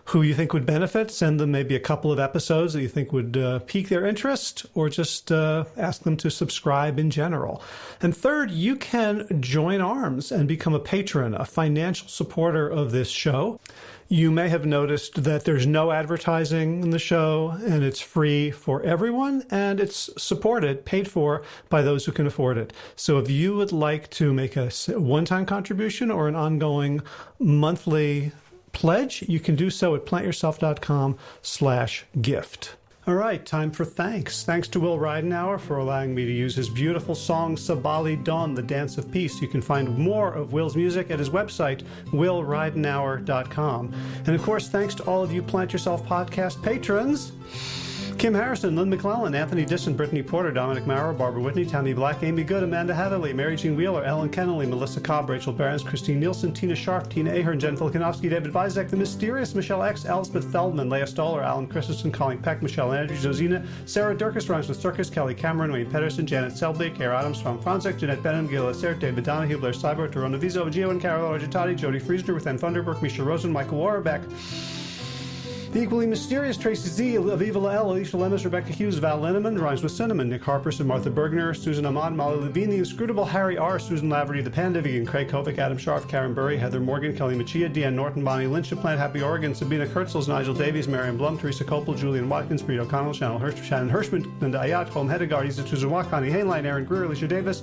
who you think would benefit. Send them maybe a couple of episodes that you think would pique their interest, or just ask them to subscribe in general. And third, you can join arms and become a patron, a financial supporter of this show. You may have noticed that there's no advertising in the show, and it's free for everyone, and it's supported, paid for by those who can afford it. So if you would like to make a one-time contribution or an ongoing monthly pledge, you can do so at plantyourself.com/gift. All right, time for thanks. Thanks to Will Ridenauer for allowing me to use his beautiful song, Sabali Dawn, The Dance of Peace. You can find more of Will's music at his website, willridenauer.com. And of course, thanks to all of you Plant Yourself podcast patrons. Kim Harrison, Lynn McClellan, Anthony Disson, Brittany Porter, Dominic Maurer, Barbara Whitney, Tammy Black, Amy Good, Amanda Hatherley, Mary Jean Wheeler, Ellen Kennelly, Melissa Cobb, Rachel Behrens, Christine Nielsen, Tina Sharp, Tina Ahern, Jen Filikanovsky, David Vizek, The Mysterious, Michelle X, Elspeth Feldman, Leah Stoller, Alan Christensen, Colleen Peck, Michelle Andrews, Josina, Sarah Durkis, Rhymes with Circus, Kelly Cameron, Wayne Pedersen, Janet Selby, Kara Adams, Tom Franzek, Jeanette Benham, Gil Lissert, David Donahue, Blair Seibert, Dorona Vizo, Gio and Carol Argentati, Jody Friesner, Ruth Ann Thunderberg, Misha Rosen, Michael Warbeck, The Equally Mysterious, Tracy Z, Aviva L, Alicia Lemus, Rebecca Hughes, Val Linneman, Rhymes with Cinnamon, Nick Harper, Martha Bergner, Susan Ahmad, Molly Levine, The Inscrutable, Harry R, Susan Laverty, The Panda Vegan, Craig Kovic, Adam Sharp, Karen Burry, Heather Morgan, Kelly Machia, Deanne Norton, Bonnie Lynch, of Plant Happy, Oregon, Sabina Kurtzels, Nigel Davies, Marion Blum, Teresa Copel, Julian Watkins, Breen O'Connell, Shannon Hirschman, Linda Ayat, Holm Hedegaard, Izatuzan Watt, Connie Hainline, Aaron Greer, Alicia Davis,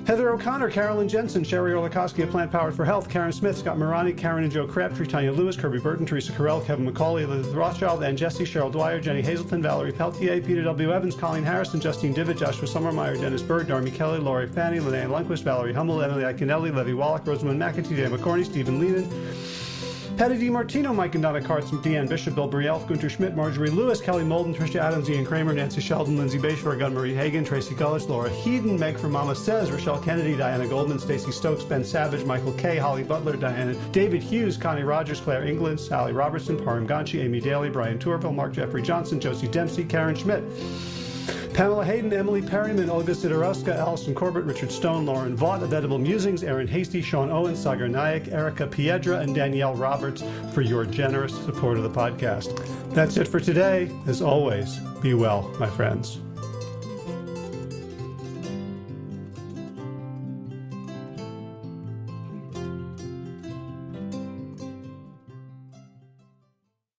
Heather O'Connor, Carolyn Jensen, Sherry Orlikoski of Plant Powered for Health, Karen Smith, Scott Morani, Karen and Joe Crabtree, Tanya Lewis, Kirby Burton, Teresa Carell, Kevin McCauley, Elizabeth Rothschild, Ann Jesse, Cheryl Dwyer, Jenny Hazelton, Valerie Peltier, Peter W. Evans, Colleen Harrison, Justine Divitt, Joshua Summermeyer, Dennis Bird, Darby Kelly, Lori Fanny, Linnea Lundquist, Valerie Hummel, Emily Iaconelli, Levy Wallach, Rosamund McAtee, Dan McCorney, Stephen Leanan, Patty DiMartino, Mike and Donna Kartz, Deanne Bishop, Bill Brielle, Gunter Schmidt, Marjorie Lewis, Kelly Molden, Tricia Adams, Ian Kramer, Nancy Sheldon, Lindsay Bayshore, Gunn-Marie Hagen, Tracy Gullis, Laura Heaton, Meg from Mama Says, Rochelle Kennedy, Diana Goldman, Stacey Stokes, Ben Savage, Michael K., Holly Butler, David Hughes, Connie Rogers, Claire England, Sally Robertson, Param Ganshi, Amy Daly, Brian Tourville, Mark Jeffrey Johnson, Josie Dempsey, Karen Schmidt, Pamela Hayden, Emily Perryman, Olga Sidorowska, Allison Corbett, Richard Stone, Lauren Vaught of Edible Musings, Aaron Hasty, Sean Owen, Sagar Nayak, Erica Piedra, and Danielle Roberts for your generous support of the podcast. That's it for today. As always, be well, my friends.